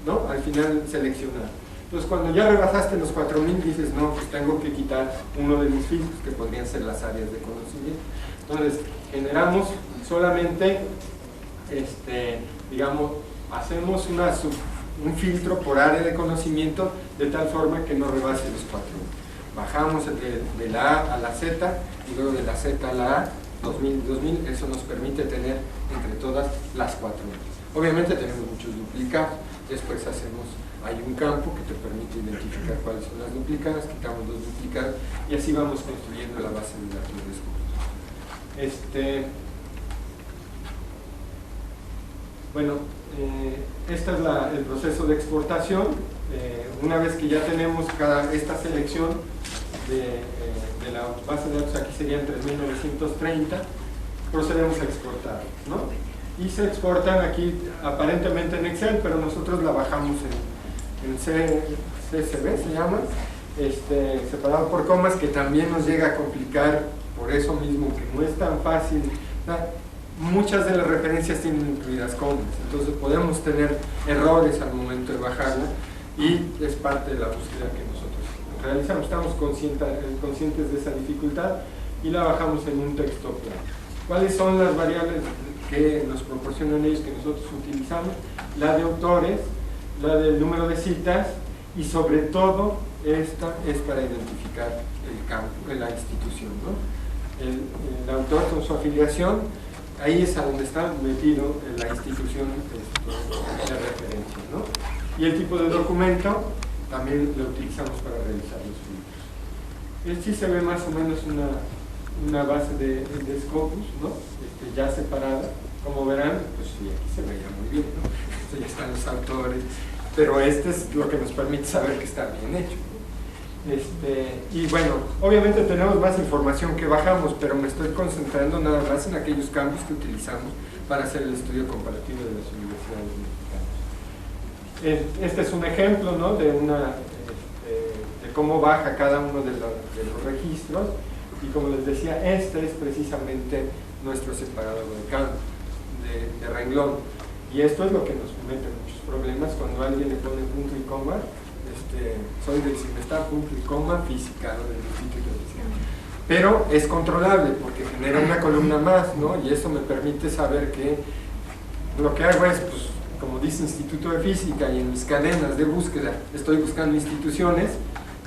Speaker 2: ¿no? Al final seleccionar. Entonces, cuando ya rebasaste los 4000, dices, no, pues tengo que quitar uno de mis filtros, que podrían ser las áreas de conocimiento. Entonces, generamos solamente, digamos, hacemos un filtro por área de conocimiento de tal forma que no rebase los 4000. Bajamos de la A a la Z y luego de la Z a la A, 2000, eso nos permite tener entre todas las 4000. Obviamente tenemos muchos duplicados, después hay un campo que te permite identificar cuáles son las duplicadas, quitamos los duplicados y así vamos construyendo la base de datos de Scopus. Bueno, este es el proceso de exportación. Una vez que ya tenemos esta selección de la base de datos, aquí serían 3930, procedemos a exportar, ¿no? Y se exportan aquí aparentemente en Excel, pero nosotros la bajamos en CSV, se llama, separado por comas, que también nos llega a complicar por eso mismo, que no es tan fácil. Muchas de las referencias tienen incluidas comas, entonces podemos tener errores al momento de bajarla y es parte de la búsqueda que nosotros realizamos. Estamos conscientes de esa dificultad y la bajamos en un texto plano. ¿Cuáles son las variables que nos proporcionan ellos que nosotros utilizamos? La de autores, la del número de citas y sobre todo esta es para identificar el campo, la institución, ¿no? El autor con su afiliación, ahí es a donde está metido la institución de referencia, ¿no? Y el tipo de documento también lo utilizamos para realizar los filtros. Sí se ve más o menos una base de Scopus, ¿no? Ya separada, como verán, pues sí, aquí se veía muy bien, ¿no? Ya están los autores, pero es lo que nos permite saber que está bien hecho. Y bueno, obviamente tenemos más información que bajamos, pero me estoy concentrando nada más en aquellos cambios que utilizamos para hacer el estudio comparativo de las universidades mexicanas. Este es un ejemplo, ¿no? de cómo baja cada uno de los registros, y como les decía, este es precisamente nuestro separador de campo, de renglón, y esto es lo que nos mete muchos problemas cuando alguien le pone punto y coma. Soy del CIMESTAR, punto y coma, física, ¿no? Del Instituto de Física. pero es controlable porque genera una columna más, ¿no? Y eso me permite saber que lo que hago es, pues, como dice Instituto de Física, y en mis cadenas de búsqueda estoy buscando instituciones,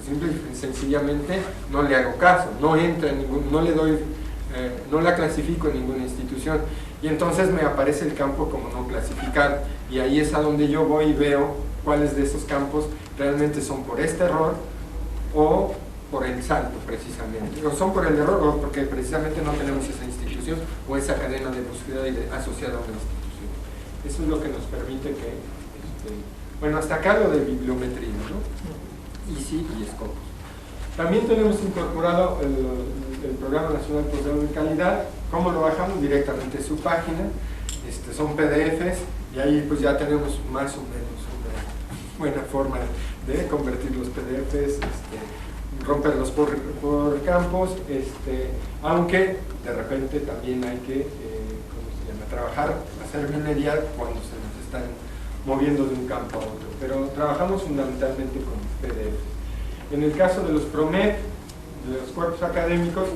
Speaker 2: simple y sencillamente no le hago caso, no entra en ningún, no le doy, no la clasifico en ninguna institución, y entonces me aparece el campo como no clasificado, y ahí es a donde yo voy y veo cuáles de esos campos realmente son por este error o por el salto precisamente, o son por el error o porque precisamente no tenemos esa institución o esa cadena de búsqueda asociada a una institución. Eso es lo que nos permite que, bueno, hasta acá lo de bibliometría, ¿no? Easy y Scopus. También tenemos incorporado el Programa Nacional de Posgrado de Calidad. ¿Cómo lo bajamos? Directamente de su página. Son PDFs y ahí pues ya tenemos más o menos una buena forma de convertir los PDFs, romperlos por campos, aunque de repente también hay que trabajar, hacer minería cuando se nos están moviendo de un campo a otro, pero trabajamos fundamentalmente con PDF. En el caso de los PROMED, de los cuerpos académicos,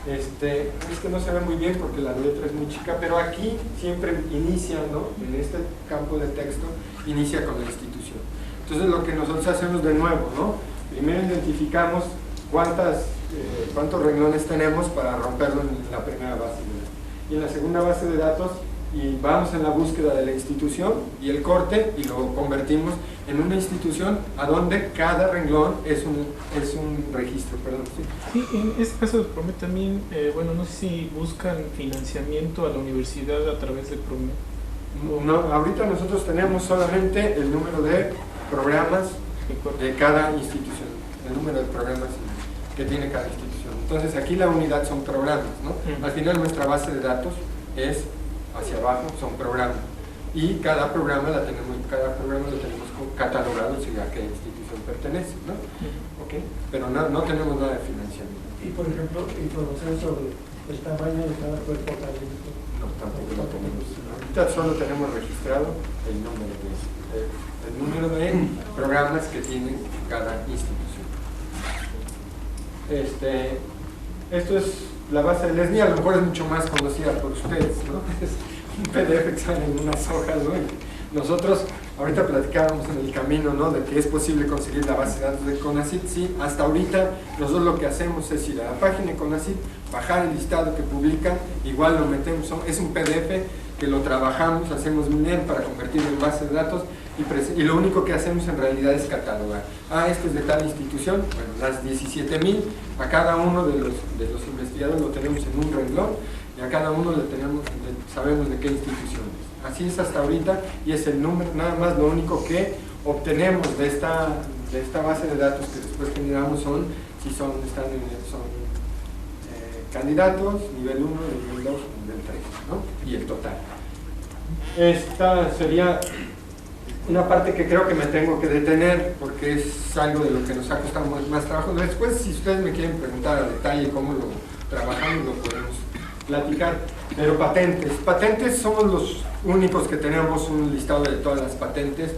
Speaker 2: es que no se ve muy bien porque la letra es muy chica, pero aquí siempre inicia, ¿no? En este campo de texto, inicia con la institución. Entonces lo que nosotros hacemos de nuevo, ¿no? Primero identificamos cuántos renglones tenemos para romperlo en la primera base de datos. Y en la segunda base de datos, y vamos en la búsqueda de la institución y el corte y lo convertimos en una institución a donde cada renglón es un registro, perdón.
Speaker 5: ¿Sí? Sí, en este caso de PROMED también, bueno, no sé si buscan financiamiento a la universidad a través de PROMED.
Speaker 2: No, ahorita nosotros tenemos solamente el número de programas de cada institución, el número de programas que tiene cada institución. Entonces aquí la unidad son programas, ¿no? Al final nuestra base de datos es hacia abajo, son programas. Y cada programa lo tenemos catalogado si a qué institución pertenece, ¿no? ¿Okay? Pero no tenemos nada de financiamiento.
Speaker 1: Y por ejemplo, información sobre el tamaño de cada cuerpo académico.
Speaker 2: No, tampoco lo tenemos. Ahorita solo tenemos registrado el número de programas que tiene cada institución. Esto es la base del SNI, a lo mejor es mucho más conocida por ustedes, ¿no? Es un PDF que sale en unas hojas, ¿no? Y nosotros ahorita platicábamos en el camino, ¿no? De que es posible conseguir la base de datos de CONACYT. Sí, hasta ahorita nosotros lo que hacemos es ir a la página de CONACYT, bajar el listado que publican, igual lo metemos, es un PDF que lo trabajamos, hacemos MINER para convertirlo en base de datos y lo único que hacemos en realidad es catalogar. Este es de tal institución, bueno, las 17,000, a cada uno de los investigadores lo tenemos en un renglón y a cada uno sabemos de qué institución es. Así es hasta ahorita y es el número, nada más lo único que obtenemos de esta base de datos que después generamos son candidatos, nivel 1, nivel 2, nivel 3, ¿no? Y el total. Esta sería una parte que creo que me tengo que detener porque es algo de lo que nos ha costado más trabajo. Después, si ustedes me quieren preguntar a detalle cómo lo trabajamos, lo podemos platicar. Pero patentes somos los únicos que tenemos un listado de todas las patentes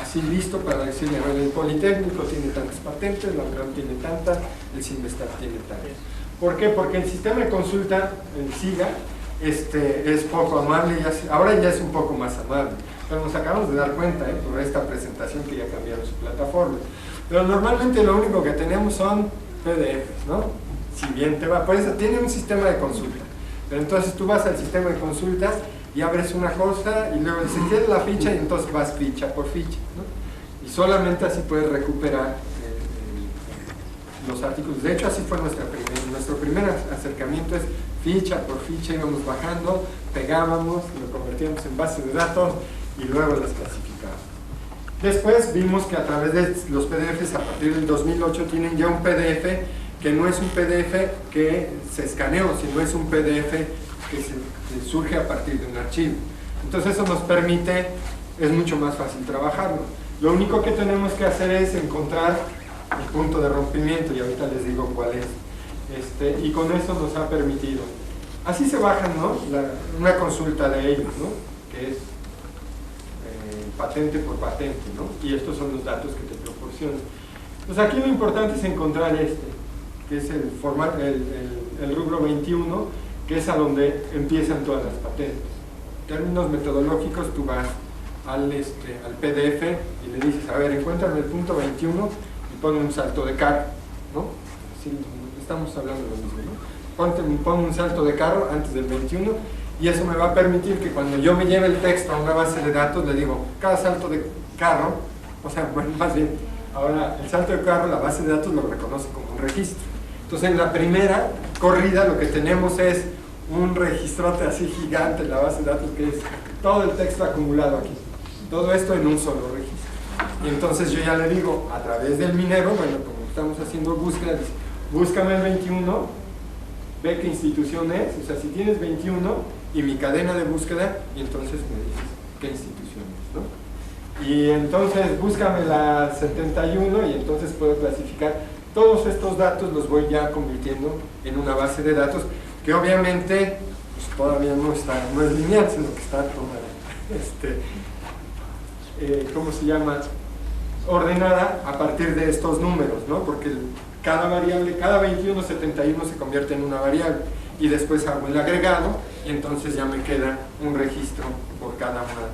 Speaker 2: así listo para decirle, bueno, el Politécnico tiene tantas patentes, la UNAM tiene tantas, el CINVESTAR tiene tantas. ¿Por qué? Porque el sistema de consulta, el SIGA, es poco amable, ahora ya es un poco más amable, pero nos acabamos de dar cuenta por esta presentación que ya cambiaron su plataforma. Pero normalmente lo único que tenemos son PDFs, ¿no? Si bien te va, pues tiene un sistema de consulta, pero entonces tú vas al sistema de consulta y abres una cosa y luego dices, ¿quieres la ficha? Y entonces vas ficha por ficha, ¿no? Y solamente así puedes recuperar los artículos. De hecho, así fue nuestro primer acercamiento, es ficha por ficha, íbamos bajando, pegábamos, lo convertíamos en base de datos y luego las clasificábamos. Después vimos que a través de los PDFs, a partir del 2008, tienen ya un PDF que no es un PDF que se escaneó, sino es un PDF que surge a partir de un archivo. Entonces eso nos permite, es mucho más fácil trabajarlo. Lo único que tenemos que hacer es encontrar el punto de rompimiento y ahorita les digo cuál es. Y con eso nos ha permitido. Así se bajan, ¿no? Una consulta de ellos, ¿no? Que es patente por patente, ¿no? Y estos son los datos que te proporcionan. Pues aquí lo importante es encontrar que es el rubro 21, que es a donde empiezan todas las patentes. En términos metodológicos, tú vas al PDF y le dices, a ver, encuéntrame el punto 21 y pon un salto de carro, ¿no? Sí, estamos hablando de lo mismo, ¿no? Pon un salto de carro antes del 21 y eso me va a permitir que cuando yo me lleve el texto a una base de datos, le digo, cada salto de carro, o sea, bueno, más bien, ahora el salto de carro, la base de datos lo reconoce como un registro. Entonces, en la primera corrida lo que tenemos es un registrote así gigante en la base de datos, que es todo el texto acumulado aquí. Todo esto en un solo registro. Y entonces yo ya le digo, a través del minero, bueno, como estamos haciendo búsqueda, dice, búscame el 21, ve qué institución es, o sea, si tienes 21 y mi cadena de búsqueda, y entonces me dices qué institución es, ¿no? Y entonces búscame la 71 y entonces puedo clasificar. Todos estos datos los voy ya convirtiendo en una base de datos que obviamente pues, todavía no es lineal, sino que está ¿cómo se llama? Ordenada a partir de estos números, ¿no? Porque cada variable, cada 2171 se convierte en una variable y después hago el agregado y entonces ya me queda un registro por cada una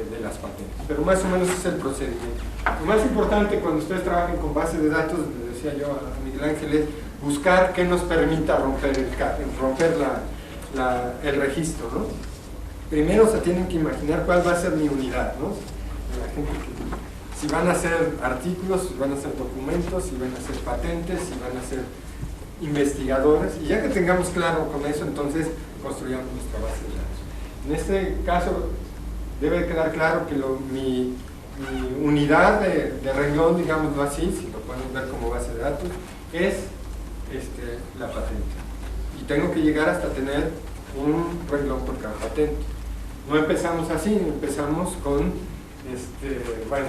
Speaker 2: de las patentes. Pero más o menos es el procedimiento. Lo más importante cuando ustedes trabajen con bases de datos, le decía yo a Miguel Ángel, es buscar que nos permita romper el registro, ¿no? Primero se tienen que imaginar cuál va a ser mi unidad, ¿no? La gente si van a ser artículos, si van a ser documentos, si van a ser patentes, si van a ser investigadores, y ya que tengamos claro con eso, entonces construyamos nuestra base de datos. En este caso debe quedar claro que mi unidad de renglón, digámoslo así, si lo pueden ver como base de datos, es la patente. Y tengo que llegar hasta tener un renglón por cada patente. No empezamos así, empezamos con, bueno,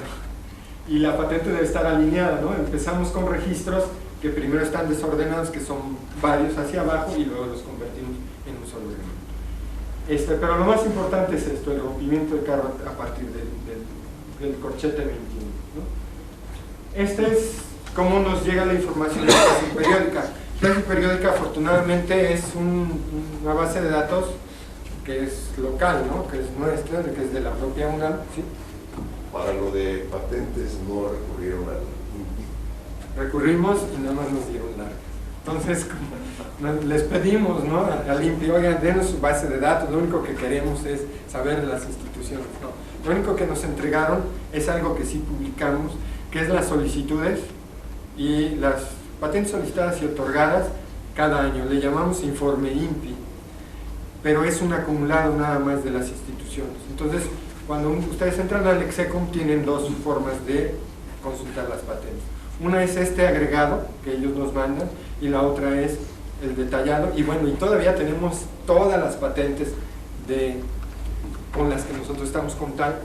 Speaker 2: y la patente debe estar alineada, ¿no? Empezamos con registros que primero están desordenados, que son varios hacia abajo, y luego los convertimos en un solo elemento. Pero lo más importante es esto, el rompimiento de carro a partir del corchete 21, ¿no? Es cómo nos llega la información de la clase periódica. La clase periódica, afortunadamente, es una base de datos que es local, ¿no? Que es nuestra, que es de la propia UNAM, ¿sí?
Speaker 6: Para lo de patentes no recurrieron al INPI.
Speaker 2: Recurrimos y nada más nos dieron larga. Entonces, les pedimos, ¿no? Al INPI, oigan, denos su base de datos, lo único que queremos es saber de las instituciones. No, lo único que nos entregaron es algo que sí publicamos, que es las solicitudes y las patentes solicitadas y otorgadas cada año. Le llamamos informe INPI, pero es un acumulado nada más de las instituciones. Entonces, cuando ustedes entran al Execom, tienen dos formas de consultar las patentes. Una es este agregado que ellos nos mandan y la otra es el detallado. Y bueno, y todavía tenemos todas las patentes con las que nosotros estamos contando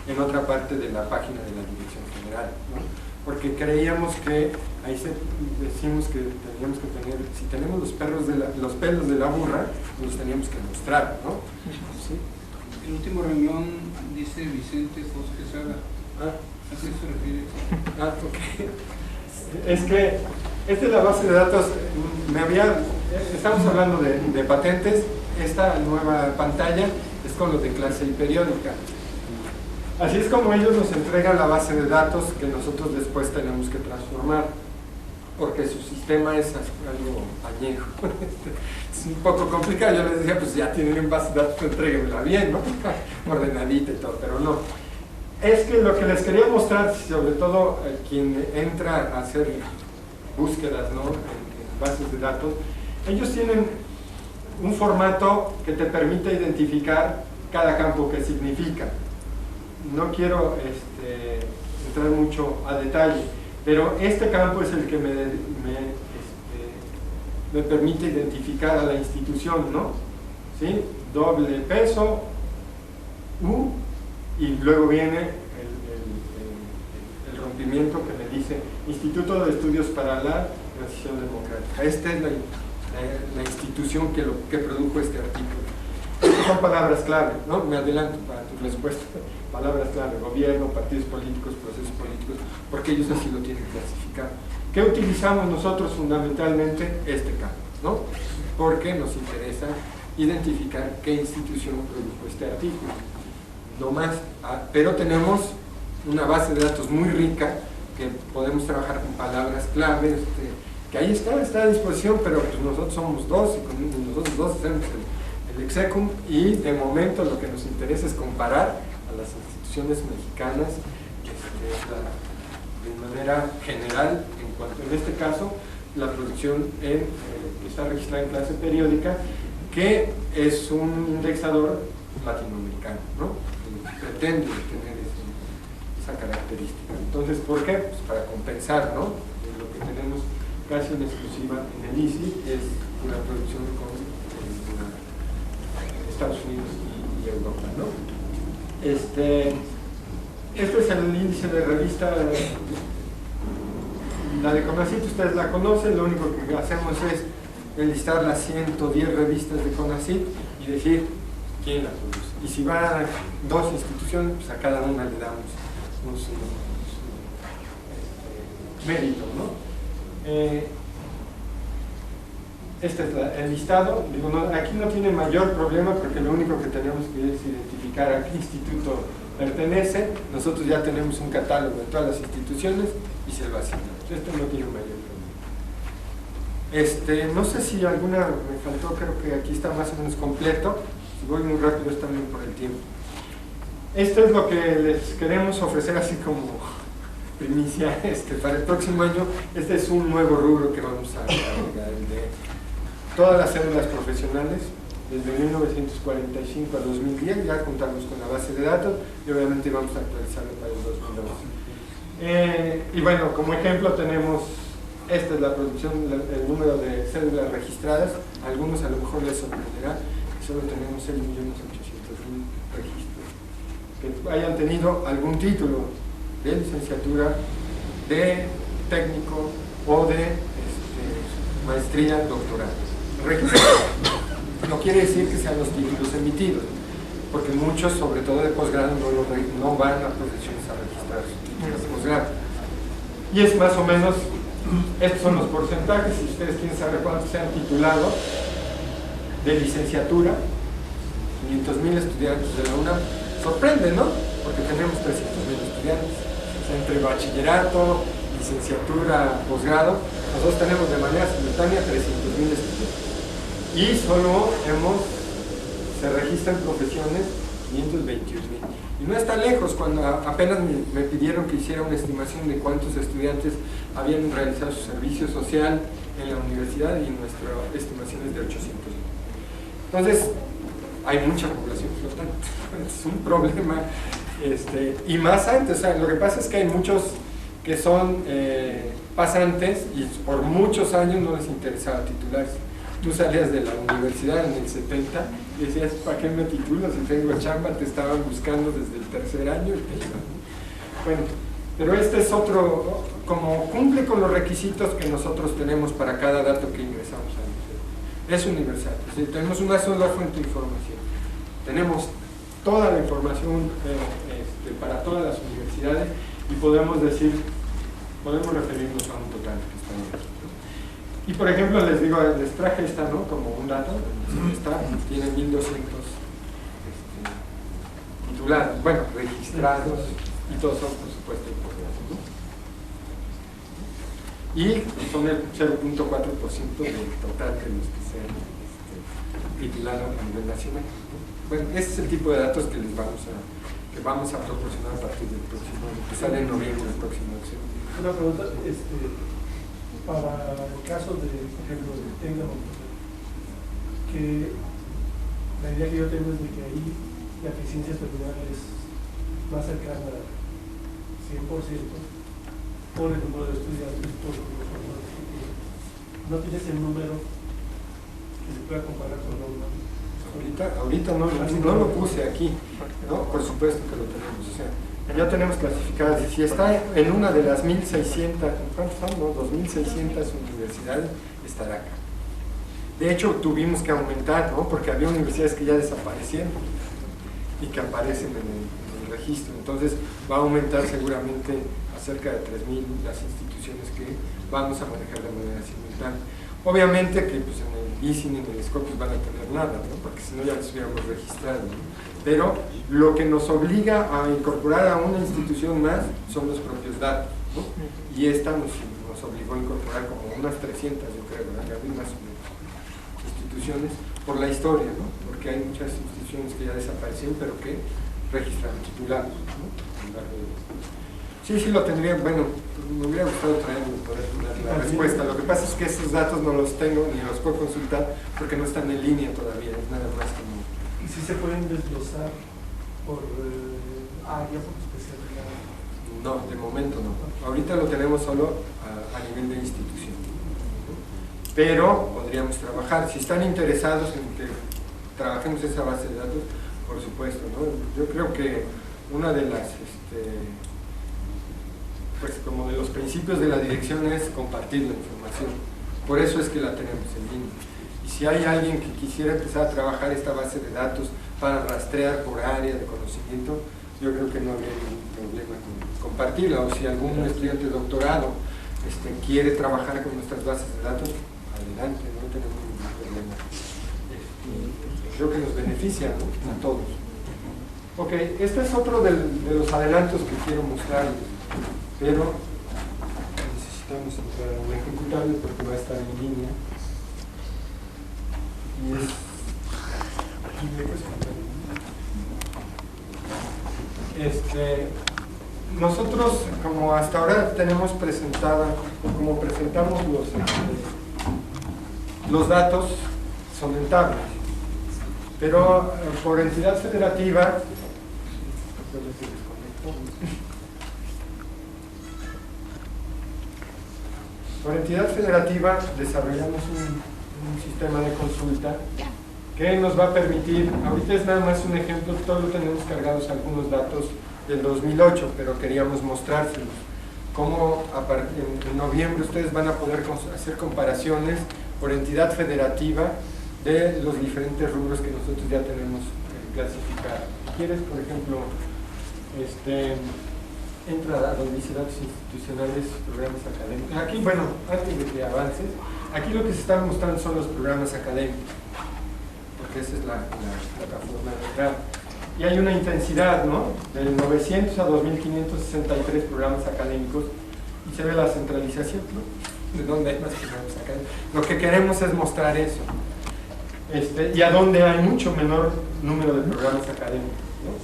Speaker 2: en otra parte de la página de la Dirección General, ¿no? Porque creíamos que ahí decimos que teníamos que tener, si tenemos los pelos de la burra, los teníamos que mostrar, ¿no? ¿Sí?
Speaker 7: El último renglón dice Vicente Foz Quesada. ¿A qué se refiere?
Speaker 2: Ok. Es que esta es la base de datos. Estamos hablando de patentes. Esta nueva pantalla es con los de clase y periódica. Así es como ellos nos entregan la base de datos que nosotros después tenemos que transformar, porque su sistema es algo añejo. Es un poco complicado. Yo les decía, pues ya tienen base de datos, entréguenmela bien, ¿no? Ordenadita y todo, pero no. Es que lo que les quería mostrar, sobre todo quien entra a hacer búsquedas, ¿no? en bases de datos, ellos tienen un formato que te permite identificar cada campo que significa. No quiero entrar mucho a detalle, pero este campo es el que me permite identificar a la institución, ¿no? ¿Sí? Doble peso, U, y luego viene el rompimiento que me dice Instituto de Estudios para la Transición Democrática. Esta es la institución que produjo este artículo. Estas son palabras clave, ¿no? Me adelanto para tu respuesta. Palabras clave: gobierno, partidos políticos, procesos políticos, porque ellos así lo tienen clasificado. ¿Qué utilizamos nosotros fundamentalmente? Este campo, ¿no? Porque nos interesa identificar qué institución produjo este artículo. No más, pero tenemos una base de datos muy rica que podemos trabajar con palabras claves, que ahí está a disposición, pero pues nosotros somos dos y con nosotros dos hacemos el execum, y de momento lo que nos interesa es comparar a las instituciones mexicanas de manera general, en cuanto en este caso la producción que está registrada en clase periódica, que es un indexador latinoamericano, ¿no? Que pretende tener esa característica. Entonces, ¿por qué? Pues para compensar, ¿no? Lo que tenemos casi en exclusiva en el ISI es una producción con Estados Unidos y Europa, ¿no? Este es el índice de revista, la de CONACYT, ustedes la conocen. Lo único que hacemos es enlistar las 110 revistas de CONACYT y decir quién la produce. Y si van dos instituciones, pues a cada una le damos mérito, ¿no? Este es el listado. Digo, aquí no tiene mayor problema, porque lo único que tenemos que es identificar a qué instituto pertenece. Nosotros ya tenemos un catálogo de todas las instituciones y se lo asignamos. Esto no tiene mayor problema. No sé si alguna me faltó, creo que aquí está más o menos completo. Si voy muy rápido es también por el tiempo. Esto es lo que les queremos ofrecer así como primicia para el próximo año. Este es un nuevo rubro que vamos a agregar, el de todas las cédulas profesionales desde 1945 a 2010. Ya contamos con la base de datos y obviamente vamos a actualizarlo para el 2012. Y bueno, como ejemplo tenemos, esta es la producción, el número de cédulas registradas. A algunos a lo mejor les sorprenderá que solo tenemos 6.800.000 registros que hayan tenido algún título de licenciatura, de técnico o de maestría, doctorado. No quiere decir que sean los títulos emitidos, porque muchos, sobre todo de posgrado, no van a profesiones a registrar sus títulos de posgrado. Y es más o menos, estos son los porcentajes. Si ustedes quieren saber cuántos se han titulado de licenciatura, 500.000 estudiantes de la UNAM. Sorprende, ¿no? Porque tenemos 300.000 estudiantes. O sea, entre bachillerato, licenciatura, posgrado, nosotros tenemos de manera simultánea 300.000 estudiantes. Y solo se registran profesiones 521.000. Y no está lejos. Cuando apenas me pidieron que hiciera una estimación de cuántos estudiantes habían realizado su servicio social en la universidad, y nuestra estimación es de 800.000. Entonces, hay mucha población flotante. Es un problema. Y más antes, o sea, lo que pasa es que hay muchos que son pasantes y por muchos años no les interesaba titularse. Tú salías de la universidad en el 70 y decías, ¿para qué me titulo si tengo chamba? Te estaban buscando desde el tercer año y te iban. Bueno, pero este es otro, como cumple con los requisitos que nosotros tenemos para cada dato que ingresamos al museo. Es universal. Es decir, tenemos una sola fuente de información. Tenemos toda la información para todas las universidades y podemos referirnos a un total que está en aquí. Y por ejemplo, les digo, les traje esta, ¿no? Como un dato. Tiene 1.200 titulados, bueno, registrados, y todos son, por supuesto, posgrados, ¿no? Y son el 0.4% del total de los que se han titulado a nivel nacional. Bueno, este es el tipo de datos que vamos a proporcionar a partir del próximo año, que sale en noviembre del próximo año.
Speaker 1: Una pregunta, para el caso de, por ejemplo, de Técnico, que la idea que yo tengo es de que ahí la eficiencia terminal es más cercana al 100% por el número de estudiantes, por el número de formadores que tiene. ¿No tienes el número que se pueda comparar con la UNAM?
Speaker 2: Ahorita no lo puse aquí, ¿no? Por supuesto que lo tenemos. O sea, ya tenemos clasificadas. Si está en una de las 1.600, ¿cuántos son? No, 2.600 universidades, estará acá. De hecho, tuvimos que aumentar, ¿no? Porque había universidades que ya desaparecieron y que aparecen en el registro. Entonces, va a aumentar seguramente a cerca de 3.000 las instituciones que vamos a manejar de manera simultánea. Obviamente que pues, en el ISIN y en el Scopus van a tener nada, ¿no? Porque si no ya los hubiéramos registrado, ¿no? Pero lo que nos obliga a incorporar a una institución más son los propios datos, ¿no? Y esta nos obligó a incorporar como unas 300, yo creo, ¿verdad? Más o menos, instituciones por la historia, ¿no? Porque hay muchas instituciones que ya desaparecieron, pero que registran titulados, ¿no? Sí, lo tendría, bueno, me hubiera gustado traerlo para dar la respuesta. Lo que pasa es que esos datos no los tengo ni los puedo consultar porque no están en línea todavía, es nada más como...
Speaker 1: ¿Y si se pueden desglosar por área, por especialidad?
Speaker 2: No, de momento no. Ahorita lo tenemos solo a nivel de institución. Pero podríamos trabajar. Si están interesados en que trabajemos esa base de datos, por supuesto, ¿no? Yo creo que una de las, pues como de los principios de la dirección es compartir la información. Por eso es que la tenemos en línea. Y si hay alguien que quisiera empezar a trabajar esta base de datos para rastrear por área de conocimiento, yo creo que no habría ningún problema con compartirla. O si algún estudiante de doctorado quiere trabajar con nuestras bases de datos, adelante, no tenemos ningún problema. Creo que nos beneficia, ¿no? A todos. Ok, este es otro de los adelantos que quiero mostrarles, pero necesitamos entrar a un ejecutable porque va a estar en línea. Y es... Aquí me puedes contar. Nosotros, como hasta ahora tenemos como presentamos los datos, son en tablas, pero por entidad federativa, desarrollamos un sistema de consulta que nos va a permitir, ahorita es nada más un ejemplo, todos tenemos cargados algunos datos del 2008, pero queríamos mostrárselos. Cómo en noviembre ustedes van a poder hacer comparaciones por entidad federativa de los diferentes rubros que nosotros ya tenemos clasificados. Si quieres, por ejemplo, entra a donde dice datos institucionales, programas académicos. Aquí, bueno, antes de que avances, aquí lo que se están mostrando son los programas académicos, porque esa es la plataforma de entrada. Y hay una intensidad, ¿no? Del 900 a 2563 programas académicos, y se ve la centralización, ¿no? De dónde hay más programas académicos. Lo que queremos es mostrar eso. Y a dónde hay mucho menor número de programas académicos, ¿no?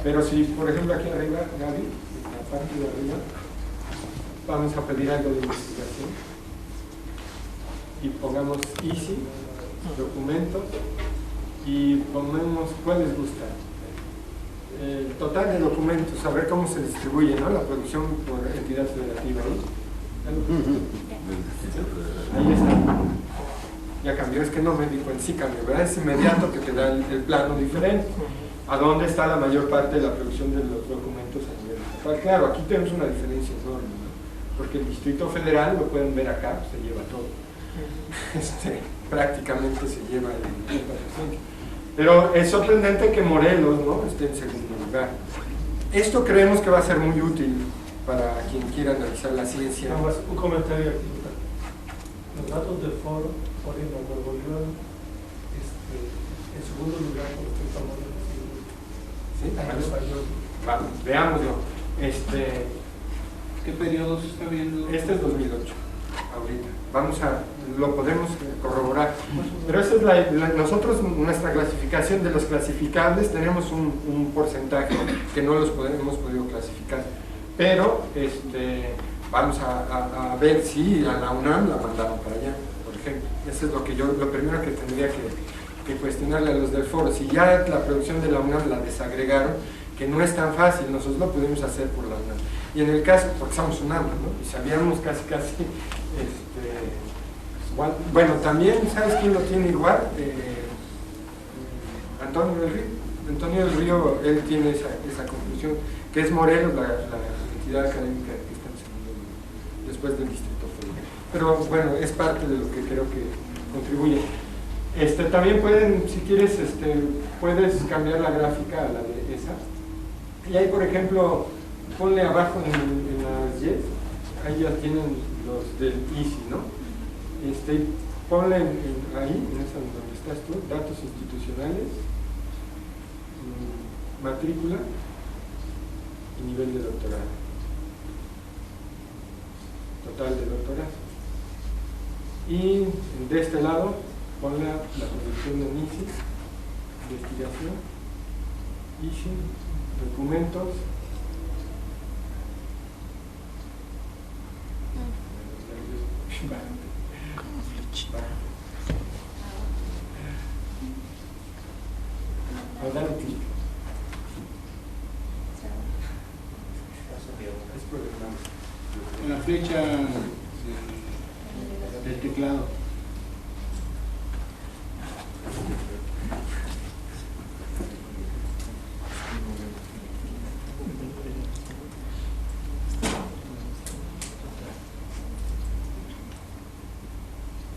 Speaker 2: Pero si, por ejemplo, aquí arriba, Gaby, en la parte de arriba, vamos a pedir algo de investigación y pongamos easy, documento, y ponemos cuál les gusta. El total de documentos, a ver cómo se distribuye, ¿no? La producción por entidad federativa. Ahí está. Ya cambió, es que no me di cuenta, sí cambió, ¿verdad? Es inmediato que te da el plano diferente. ¿A dónde está la mayor parte de la producción de los documentos a nivel estatal? Claro, aquí tenemos una diferencia enorme, ¿no? Porque el Distrito Federal, lo pueden ver acá, se lleva todo. Prácticamente se lleva el 80%. Pero es sorprendente que Morelos, ¿no?, esté en segundo lugar. Esto creemos que va a ser muy útil para quien quiera analizar la ciencia.
Speaker 1: Nada más un comentario aquí. Los datos del foro, por ejemplo, Nuevo León, en segundo lugar, por lo que estamos diciendo.
Speaker 2: ¿Sí? Vamos, veámoslo.
Speaker 7: ¿Qué periodo se está viendo?
Speaker 2: Este es 2008, ahorita. Lo podemos corroborar. Pero esa es nosotros, nuestra clasificación de los clasificables, tenemos un porcentaje que no los hemos podido clasificar. Pero vamos a ver si a la UNAM la mandaron para allá, por ejemplo. Eso es lo primero que tendría que cuestionarle a los del foro. Si ya la producción de la UNAM la desagregaron, que no es tan fácil, nosotros lo podemos hacer por la UNAM. Y en el caso, porque somos UNAM, ¿no? Y sabíamos casi, bueno, también, ¿sabes quién lo tiene igual? Antonio del Río. Antonio del Río, él tiene esa conclusión, que es Morelos la entidad académica que está en segundo lugar, después del Distrito Federal. pero bueno, es parte de lo que creo que contribuye. También pueden, si quieres, puedes cambiar la gráfica a la de esa. Y ahí, por ejemplo, ponle abajo en las Y, ahí ya tienen los del ICI, ¿no? Ponle ahí, en esa donde estás tú, datos institucionales, matrícula y nivel de doctorado. Total de doctorado. Y de este lado, ponle la producción de ICI, investigación, ICI, documentos, dale clic. Es programado.
Speaker 7: En la flecha del teclado.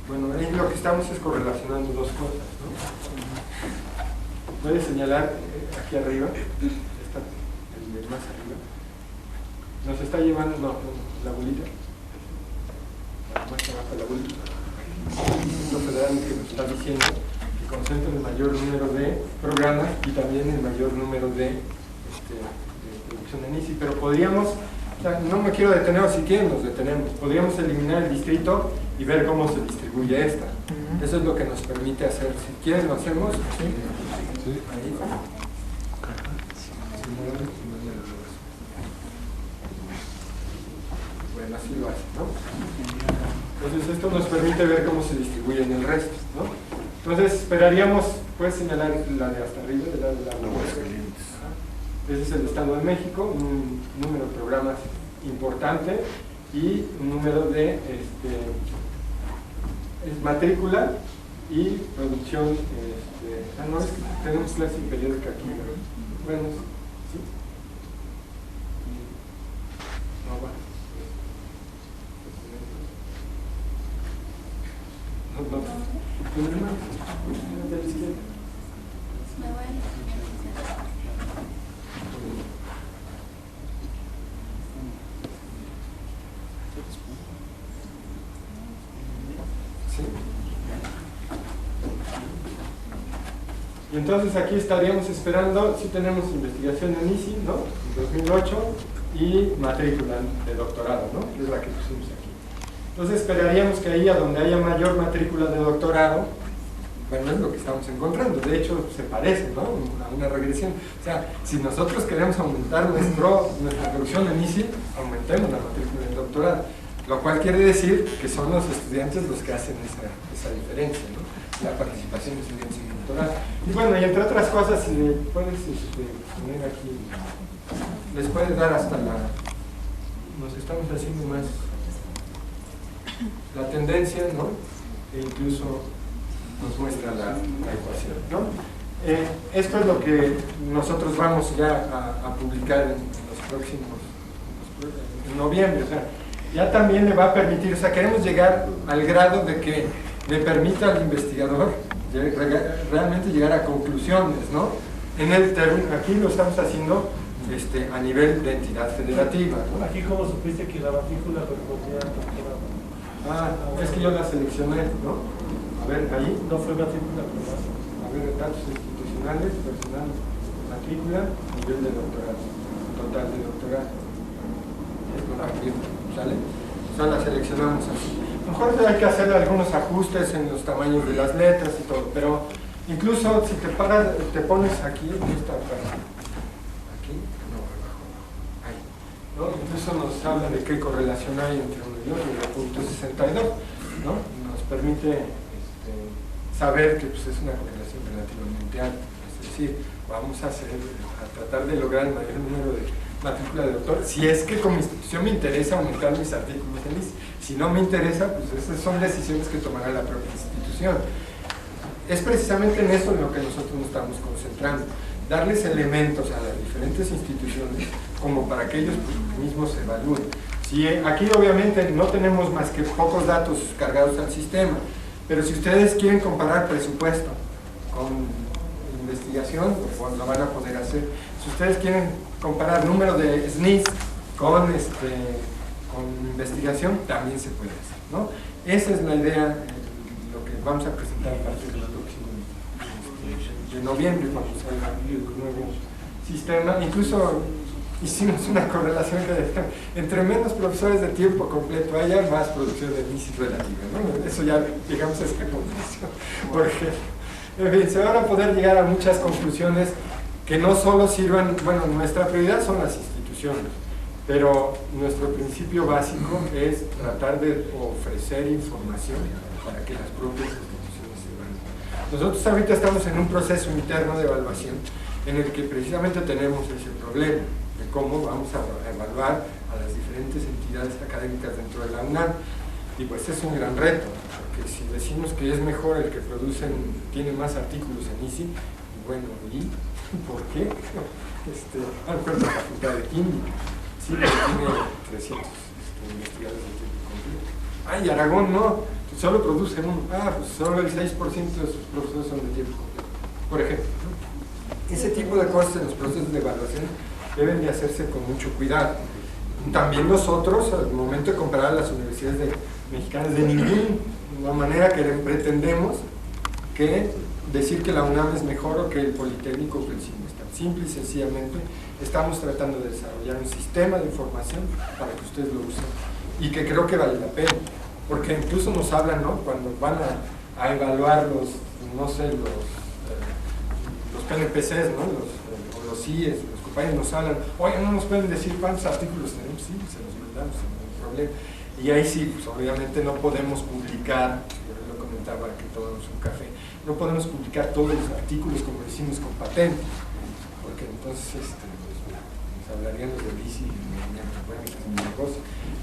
Speaker 2: Bueno, ahí lo que estamos es correlacionando dos cosas, ¿no? Puedes señalar aquí arriba, el de más arriba, nos está llevando, la bolita, más abajo la bolita, lo federal que nos está diciendo que concentra el mayor número de programas y también el mayor número de producción en ICI, pero podríamos, o sea, no me quiero detener, o si quieren nos detenemos, podríamos eliminar el distrito y ver cómo se distribuye esta. Eso es lo que nos permite hacer. Si quieren lo hacemos. ¿Sí? Ahí. Bueno, así lo hace, ¿no? Entonces esto nos permite ver cómo se distribuye en el resto, ¿no? Entonces esperaríamos, puedes señalar la de hasta arriba, de la ese es el Estado de México, un número de programas importante y un número de es matrícula y producción. No, es que tenemos clase periódica aquí, ¿no? Bueno, sí. No, bueno. No, de la izquierda.
Speaker 3: Me voy a
Speaker 2: ¿Sí? Y entonces aquí estaríamos esperando, si tenemos investigación en ICI, ¿no? En 2008, y matrícula de doctorado, ¿no? Es la que pusimos aquí. Entonces esperaríamos que ahí, a donde haya mayor matrícula de doctorado, bueno, es lo que estamos encontrando. De hecho, se parece, ¿no? A una regresión. O sea, si nosotros queremos aumentar nuestra producción en ICI, aumentemos la matrícula del doctorado. Lo cual quiere decir que son los estudiantes los que hacen esa diferencia, ¿no? La participación de estudiantes en doctorado. Y bueno, y entre otras cosas, si le puedes poner aquí, les puedes dar hasta nos estamos haciendo más la tendencia, ¿no? E incluso nos muestra la ecuación, ¿no? Esto es lo que nosotros vamos ya a publicar en los próximos, en noviembre, o sea, ya también le va a permitir, o sea, queremos llegar al grado de que le permita al investigador realmente llegar a conclusiones, ¿no? Aquí lo estamos haciendo a nivel de entidad federativa, ¿no?
Speaker 1: Aquí, ¿cómo supiste que la matrícula correspondía al doctorado?
Speaker 2: Es que yo la seleccioné, ¿no? A ver, ahí.
Speaker 1: No fue matrícula, pero
Speaker 2: A ver, datos institucionales, personal, matrícula, nivel de doctorado, total de doctorado. Esto aquí, ¿sale? O sea, la seleccionamos así. A lo mejor hay que hacer algunos ajustes en los tamaños de las letras y todo, pero incluso si te pones aquí, en esta parte, aquí, no, abajo, ahí, ¿no? Incluso nos habla de qué correlación hay entre uno y otro, el punto 62, ¿no? Nos permite saber que pues, es una correlación relativamente alta, es decir, vamos a tratar de lograr el mayor número de matrícula de doctor, si es que como institución me interesa aumentar mis artículos en ICI. Si no me interesa, pues esas son decisiones que tomará la propia institución. Es precisamente en eso en lo que nosotros nos estamos concentrando, darles elementos a las diferentes instituciones como para que ellos pues, mismos se evalúen. Si aquí obviamente no tenemos más que pocos datos cargados al sistema, pero si ustedes quieren comparar presupuesto con investigación, pues lo van a poder hacer. Si ustedes quieren comparar número de SNIs con investigación, también se puede hacer, ¿no? Esa es la idea, lo que vamos a presentar a partir del próximo de noviembre, cuando salga el nuevo sistema. Incluso hicimos una correlación que decía, entre menos profesores de tiempo completo haya, más producción de MISIS relativa, ¿no? Eso ya llegamos a esta conclusión, porque en fin, se van a poder llegar a muchas conclusiones que no solo sirvan, bueno, nuestra prioridad son las instituciones, pero nuestro principio básico es tratar de ofrecer información para que las propias instituciones se evalúen. Nosotros ahorita estamos en un proceso interno de evaluación en el que precisamente tenemos ese problema de cómo vamos a evaluar a las diferentes entidades académicas dentro de la UNAM, y pues es un gran reto, porque si decimos que es mejor el que tiene más artículos en ICI, bueno, ¿y por qué? La Facultad de Química, sí, pero tiene 300 investigadores de tiempo completo. Y Aragón no, solo produce uno. Pues solo el 6% de sus profesores son de tiempo completo, por ejemplo, ¿no? Ese tipo de cosas en los procesos de evaluación deben de hacerse con mucho cuidado. También nosotros, al momento de comparar las universidades mexicanas, de ninguna manera que pretendemos que decir que la UNAM es mejor o que el Politécnico o que el CIMESTAN. Simple y sencillamente estamos tratando de desarrollar un sistema de información para que ustedes lo usen y que creo que vale la pena, porque incluso nos hablan, ¿no? Cuando van a evaluar los PNPCs, ¿no? O los CIES, los compañeros nos hablan, oye, no nos pueden decir cuántos artículos tenemos. Sí, se los mandamos, sin ningún problema. Y ahí sí, pues obviamente no podemos publicar, yo lo comentaba que tomamos un café, no podemos publicar todos los artículos como decimos con patentes, porque entonces nos hablarían los de bici y bueno, es una cosa.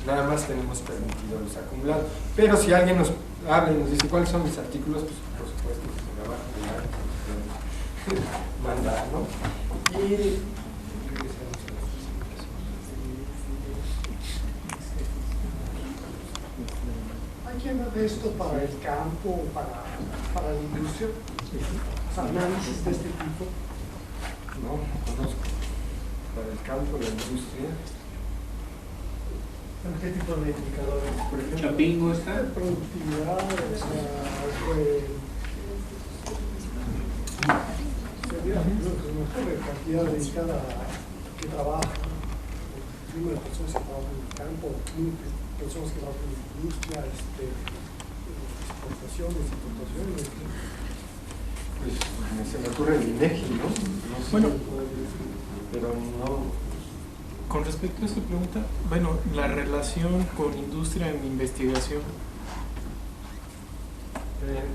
Speaker 2: Nada más tenemos permitido los acumulados. Pero si alguien nos habla y nos dice cuáles son mis artículos, pues por supuesto que se me va a mandar, ¿no? Y
Speaker 8: ¿hay quien haga esto para el campo, para la industria? O sea, análisis de este tipo.
Speaker 2: No conozco. Para el campo, la industria.
Speaker 1: ¿Qué tipo de indicadores?
Speaker 2: Por ejemplo,
Speaker 7: Chapingo está.
Speaker 8: Productividad, o sea, sería de cantidad dedicada a que trabaja, número de personas que trabajan en el campo, personas que trabajan en la industria, exportaciones, importaciones.
Speaker 2: pues se me ocurre el INEGI, ¿no? No sé,
Speaker 5: Bueno,
Speaker 2: pero no.
Speaker 5: Con respecto a esta pregunta, bueno, la relación con industria en investigación.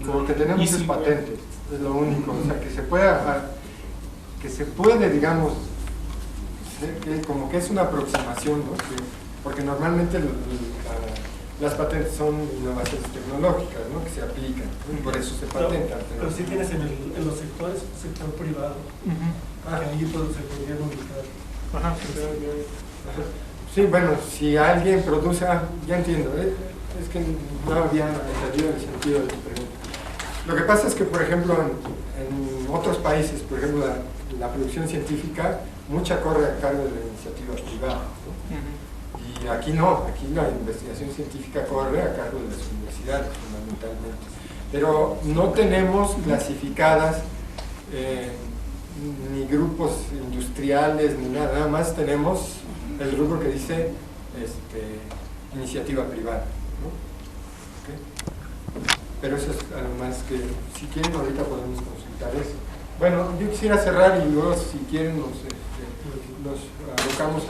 Speaker 2: Lo que tenemos es patentes, es lo único, o sea, que se puede, digamos, como que es una aproximación, ¿no? Porque normalmente las patentes son innovaciones tecnológicas, ¿no? Que se aplican, ¿no? Y por eso se patentan.
Speaker 1: Pero sí tienes en los sectores, sector privado, que ahí se podrían ubicar.
Speaker 5: Ajá.
Speaker 2: Sí, bueno, si alguien produce, ya entiendo, es que no había entendido el sentido de tu pregunta. Lo que pasa es que, por ejemplo, en otros países, por ejemplo, la producción científica, mucha corre a cargo de la iniciativa privada, ¿no? Y aquí no, aquí la investigación científica corre a cargo de las universidades, fundamentalmente. Pero no tenemos clasificadas ni grupos industriales, ni nada más tenemos el rubro que dice iniciativa privada, ¿no? ¿Okay? Pero eso es algo más que, si quieren, ahorita podemos consultar eso. Bueno, yo quisiera cerrar y luego, si quieren, nos abocamos a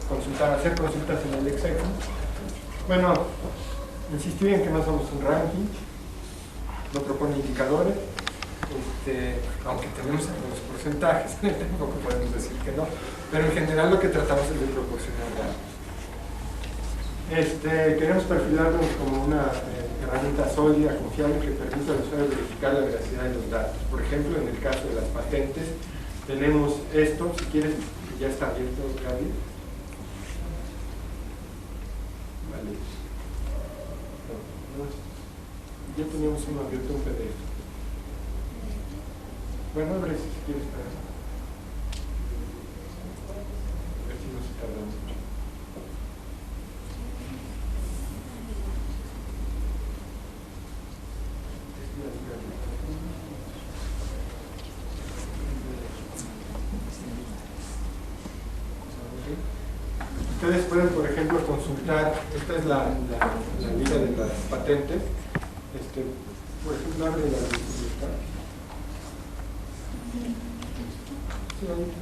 Speaker 2: consultar, a hacer consultas en el Excel. Bueno, insistir en que no somos un ranking, no propone indicadores, aunque tenemos algunos porcentajes, tampoco podemos decir que no, pero en general lo que tratamos es de proporcionar datos. Queremos perfilarnos como una herramienta sólida, confiable, que permita al usuario verificar la veracidad de los datos. Por ejemplo, en el caso de las patentes, tenemos esto, si quieres, ya está abierto, Gaby. Vale. Ya teníamos uno abierto, un PDF. Bueno, abre si quieres para ver si no se tarda mucho. Ustedes pueden, por ejemplo, consultar, esta es la liga de las patentes, por ejemplo, abre la lista. Sí, ahí está.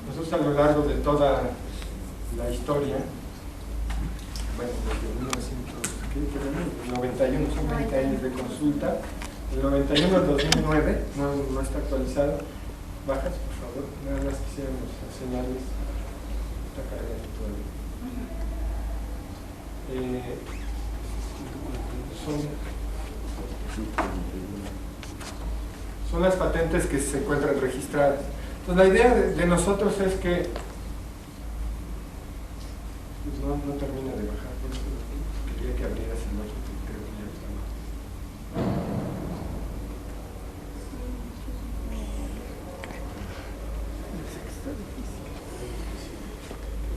Speaker 2: Nosotros a lo largo de toda la historia, bueno, desde 1991, son 20 años de consulta, del 91 al 2009, no está actualizado. Bajas, por favor, nada más quisiéramos señales, está cargando todavía. Son las patentes que se encuentran registradas. Entonces la idea de nosotros es que pues no termina de bajar, por eso quería que abrieras el otro, que creo que ya está mal.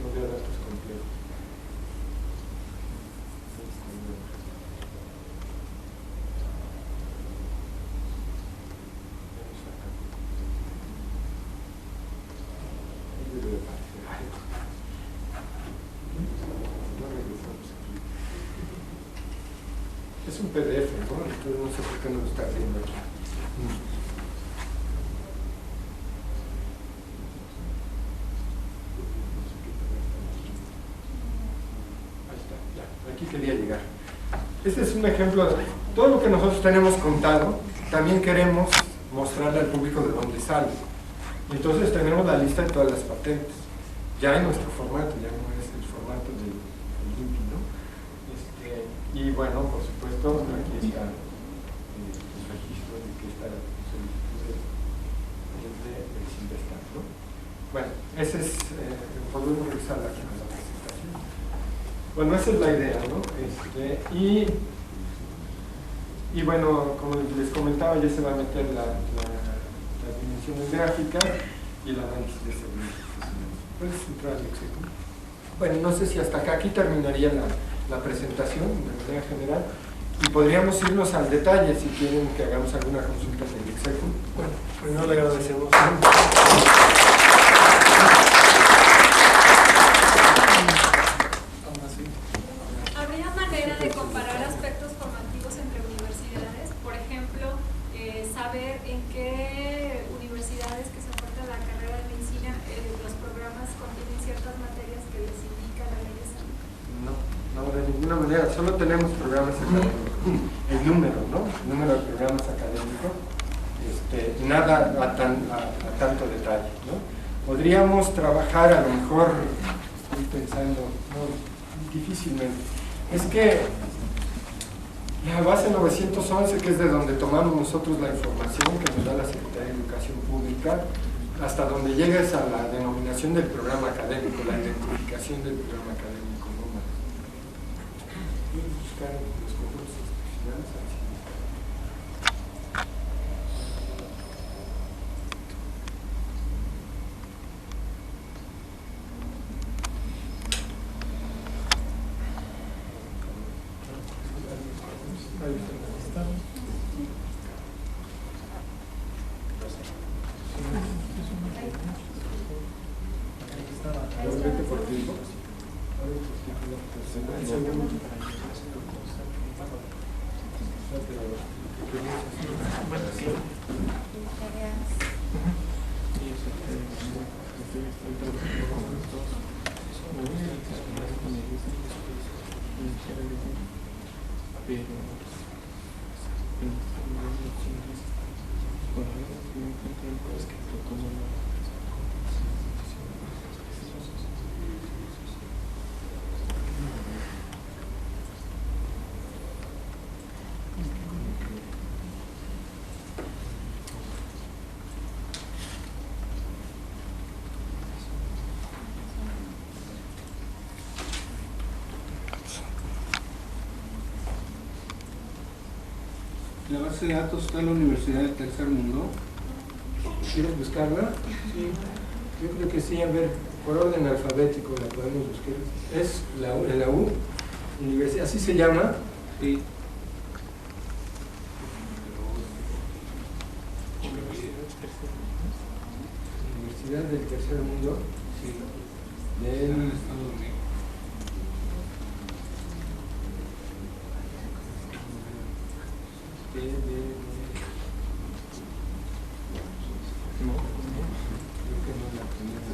Speaker 2: No veo datos complejos. Es un PDF, ¿no? Entonces no sé por qué no lo está viendo aquí. Ahí está, ya, aquí quería llegar. Este es un ejemplo de todo lo que nosotros tenemos contado, también queremos mostrarle al público de dónde sale. Y entonces tenemos la lista de todas las patentes, ya en nuestro formato, ya no es el formato del INPI, ¿no? Y bueno, por supuesto, aquí está el registro de que esta solicitud de Silvestre, ¿no? Bueno, ese es, podemos regresar aquí a la presentación. Bueno, esa es la idea, ¿no? Y bueno, como les comentaba, ya se va a meter las dimensiones gráficas y el análisis de seguridad. ¿Puedes entrar al Lexicon? Bueno, no sé si hasta acá, aquí terminaría la presentación de manera general y podríamos irnos al detalle si quieren que hagamos alguna consulta en el Lexicon.
Speaker 1: Bueno, primero le agradecemos.
Speaker 3: ¿Habría manera de comparar aspectos formativos entre universidades? Por ejemplo, saber en qué universidades que se oferta la carrera de medicina los programas contienen ciertas materias que les indican la ley de salud.
Speaker 2: No, de ninguna manera, solo tenemos programas académicos, el número, ¿no? El número de programas académicos, nada a tanto detalle, ¿no? Podríamos trabajar a lo mejor, estoy pensando, no, difícilmente, es que la base 911, que es de donde tomamos nosotros la información que nos da la Secretaría de Educación Pública, hasta donde llegues a la denominación del programa académico, la identificación del programa académico, ¿no? Puedes buscar los concursos institucionales.
Speaker 7: La base de datos está en la Universidad del Tercer Mundo.
Speaker 2: ¿Quieres buscarla? Sí. Yo creo que sí, a ver, por orden alfabético la podemos buscar. Es en la U, universidad, así se llama.
Speaker 7: Sí.
Speaker 2: Universidad del Tercer Mundo.
Speaker 7: Sí.
Speaker 2: Del
Speaker 7: Estado de México.
Speaker 2: Creo que no la tenemos.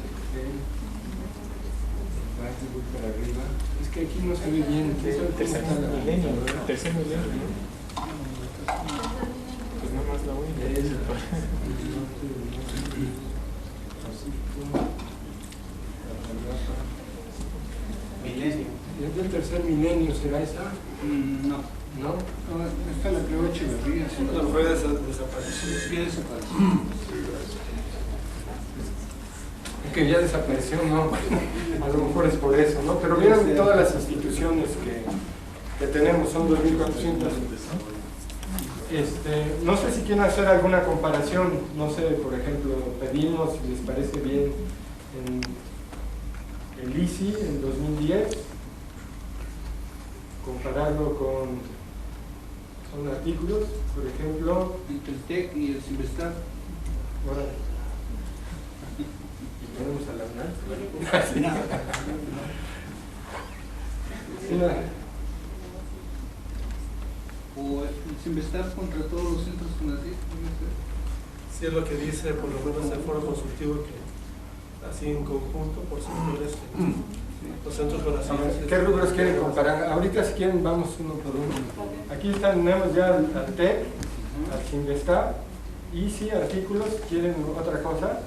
Speaker 2: Voy para arriba. Es que aquí no se ve bien.
Speaker 5: Es el tercer milenio, ¿no? El tercer milenio, ¿no? Pues nada más la única.
Speaker 7: Milenio.
Speaker 2: ¿Es del tercer milenio? ¿Será esa?
Speaker 7: No.
Speaker 2: ¿No?
Speaker 7: No, esta la creó Echeverría. Sí.
Speaker 1: No, fue desaparecido.
Speaker 7: Sí, desapareció.
Speaker 2: Que ya desapareció, ¿no? A lo mejor es por eso, ¿no? Pero vieron todas las instituciones que tenemos, son 2.400. No sé si quieren hacer alguna comparación, no sé, por ejemplo, pedimos si les parece bien en el ICI en 2010, compararlo con artículos, por ejemplo.
Speaker 7: Entre el TEC y el Simvestar.
Speaker 2: Ahora, tenemos a la UNAM.
Speaker 7: O el Simvestar contra todos los centros CONACYT.
Speaker 1: Sí, es lo que dice por lo menos el foro consultivo, que así en conjunto por sectores los centros CONACYT.
Speaker 2: ¿Qué rubros quieren comparar? Ahorita si quieren vamos uno por uno. Aquí tenemos ya al TEC, al Simvestar, y si artículos, ¿quieren otra cosa?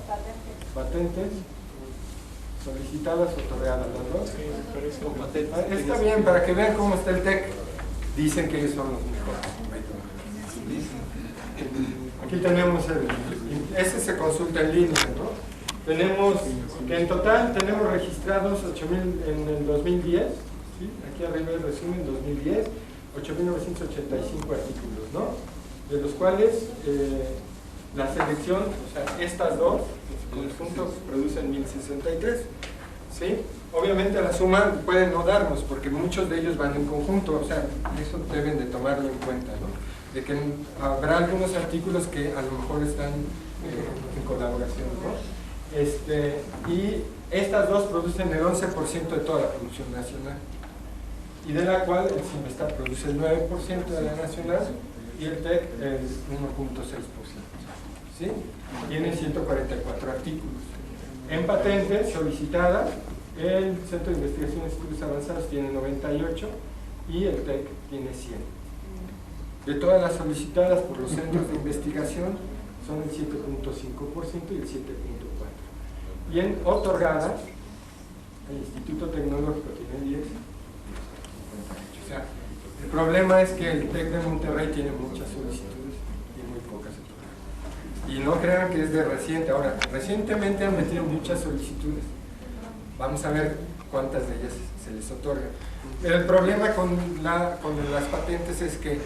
Speaker 2: Patentes solicitadas o otorgadas, ¿no?
Speaker 5: Sí, me parece.
Speaker 2: Está bien, para que vean cómo está el TEC. Dicen que ellos son los mejores. Aquí tenemos ese se consulta en línea, ¿no? Tenemos que en total tenemos registrados 8.000 en el 2010, ¿sí? Aquí arriba el resumen 2010, 8.985 artículos, ¿no? De los cuales la selección, o sea, estas dos conjuntos producen 1063, ¿sí? Obviamente la suma puede no darnos porque muchos de ellos van en conjunto, o sea, eso deben de tomarlo en cuenta, ¿no? De que habrá algunos artículos que a lo mejor están en colaboración, ¿no? Y estas dos producen el 11% de toda la producción nacional, y de la cual el Simvestar produce el 9% de la nacional y el TEC el 1.6%. ¿Sí? Tiene 144 artículos. En patentes solicitadas, el Centro de Investigación de Estudios Avanzados tiene 98 y el TEC tiene 100. De todas las solicitadas por los centros de investigación son el 7.5% y el 7.4%. Y en otorgadas, el Instituto Tecnológico tiene 10. O sea, el problema es que el TEC de Monterrey tiene muchas solicitudes y muy pocas otorgadas. Y no crean que es de reciente. Ahora, recientemente han metido muchas solicitudes. Vamos a ver cuántas de ellas se les otorga. Pero el problema con las patentes es que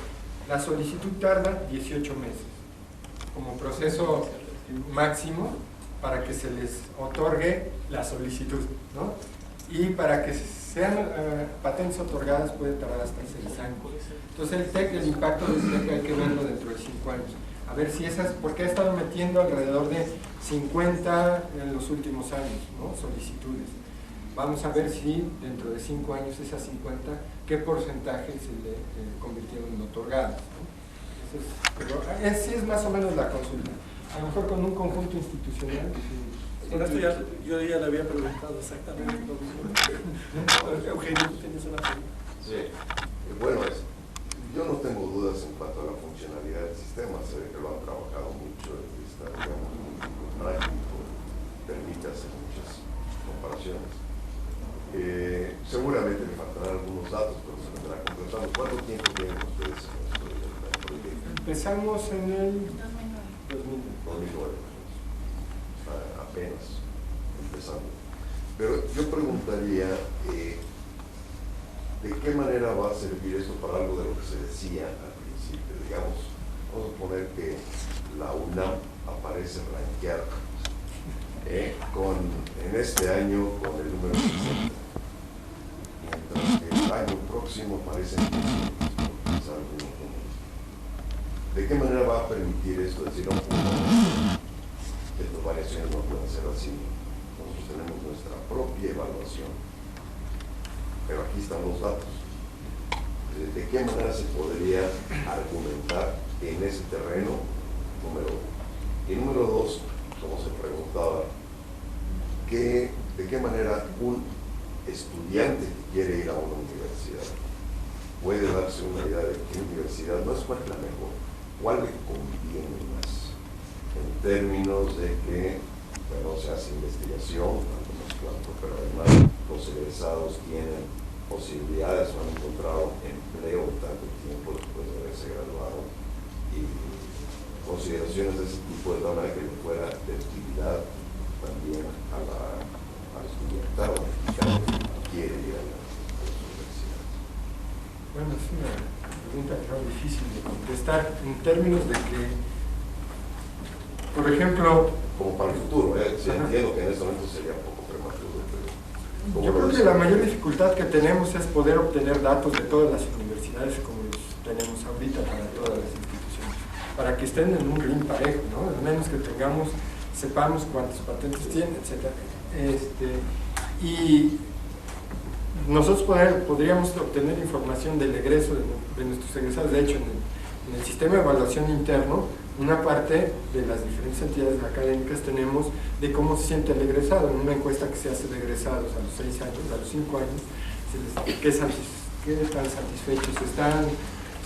Speaker 2: la solicitud tarda 18 meses como proceso máximo para que se les otorgue la solicitud, ¿no? Y para que sean patentes otorgadas puede tardar hasta 6 años. Entonces el TEC, el impacto del TEC hay que verlo dentro de 5 años. A ver si esas, porque ha estado metiendo alrededor de 50 en los últimos años, ¿no? Solicitudes. Vamos a ver si dentro de 5 años esas 50, qué porcentaje se le convirtieron en otorgadas, ¿no? Pero sí es más o menos la consulta. A lo mejor con un conjunto institucional.
Speaker 1: Con esto yo ya le había preguntado exactamente lo mismo. Eugenio, ¿tú tienes una pregunta?
Speaker 6: Sí, bueno, yo no tengo dudas en cuanto a la funcionalidad del sistema, se ve que lo han trabajado mucho, está, digamos, muy práctico, permite hacer muchas comparaciones. Seguramente me faltarán algunos datos, pero se vendrá completando. ¿Cuánto tiempo tienen ustedes en esto del proyecto?
Speaker 2: Empezamos en el
Speaker 6: 2009, apenas empezando. Pero yo preguntaría, ¿de qué manera va a servir esto para algo de lo que se decía al principio? Digamos, vamos a poner que la UNAM aparece rankeada en este año con el número 60, mientras que el año próximo aparecen 500, es algo incómodo. ¿De qué manera va a permitir esto? Es decir, no, estas variaciones no pueden ser así. Nosotros tenemos nuestra propia evaluación, pero aquí están los datos. ¿De qué manera se podría argumentar en ese terreno? Número uno. Y número dos, como se preguntaba, ¿de qué manera un estudiante que quiere ir a una universidad puede darse una idea de qué universidad no es cuál es la mejor, cuál le conviene más, en términos de que, bueno, se hace investigación, tanto más cuanto, pero además los egresados tienen posibilidades o han encontrado empleo en tanto tiempo después de haberse graduado, y consideraciones de ese tipo, de la manera que le fuera de utilidad también al estudiantado mexicano que quiere ir a las universidades.
Speaker 2: Bueno, es una pregunta difícil de contestar en términos de que, por ejemplo,
Speaker 6: como para el futuro, sí, entiendo que en este momento sería un poco prematuro, pero
Speaker 2: yo creo que la mayor dificultad que tenemos es poder obtener datos de todas las universidades como los tenemos ahorita para todas las instituciones, para que estén en un ring parejo, ¿no? Al menos que sepamos cuántas patentes tienen, etc. Y nosotros podríamos obtener información del egreso de nuestros egresados. De hecho, en el sistema de evaluación interno, una parte de las diferentes entidades académicas tenemos de cómo se siente el egresado. En una encuesta que se hace de egresados a los 6 años, a los 5 años, qué tan satisfechos están,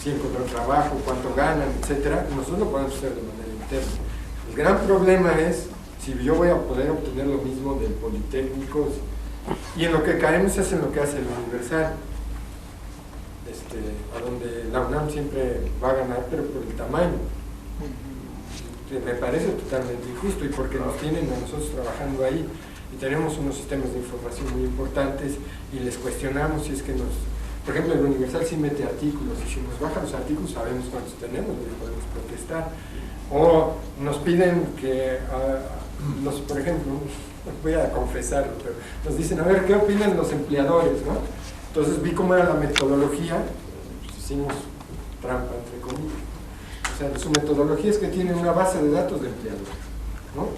Speaker 2: si encontraron trabajo, cuánto ganan, etc. Nosotros lo podemos hacer de manera interna. El gran problema es si yo voy a poder obtener lo mismo del Politécnico, y en lo que caemos es en lo que hace el Universal, a donde la UNAM siempre va a ganar, pero por el tamaño. Me parece totalmente injusto, y porque nos tienen a nosotros trabajando ahí y tenemos unos sistemas de información muy importantes y les cuestionamos si es que por ejemplo, el Universal sí mete artículos, y si nos bajan los artículos sabemos cuántos tenemos y podemos protestar. O nos piden que, por ejemplo, voy a confesarlo, pero nos dicen, a ver, ¿qué opinan los empleadores? ¿No? Entonces vi cómo era la metodología, pues hicimos trampa, entre comillas. O sea, su metodología es que tienen una base de datos de empleadores, ¿no?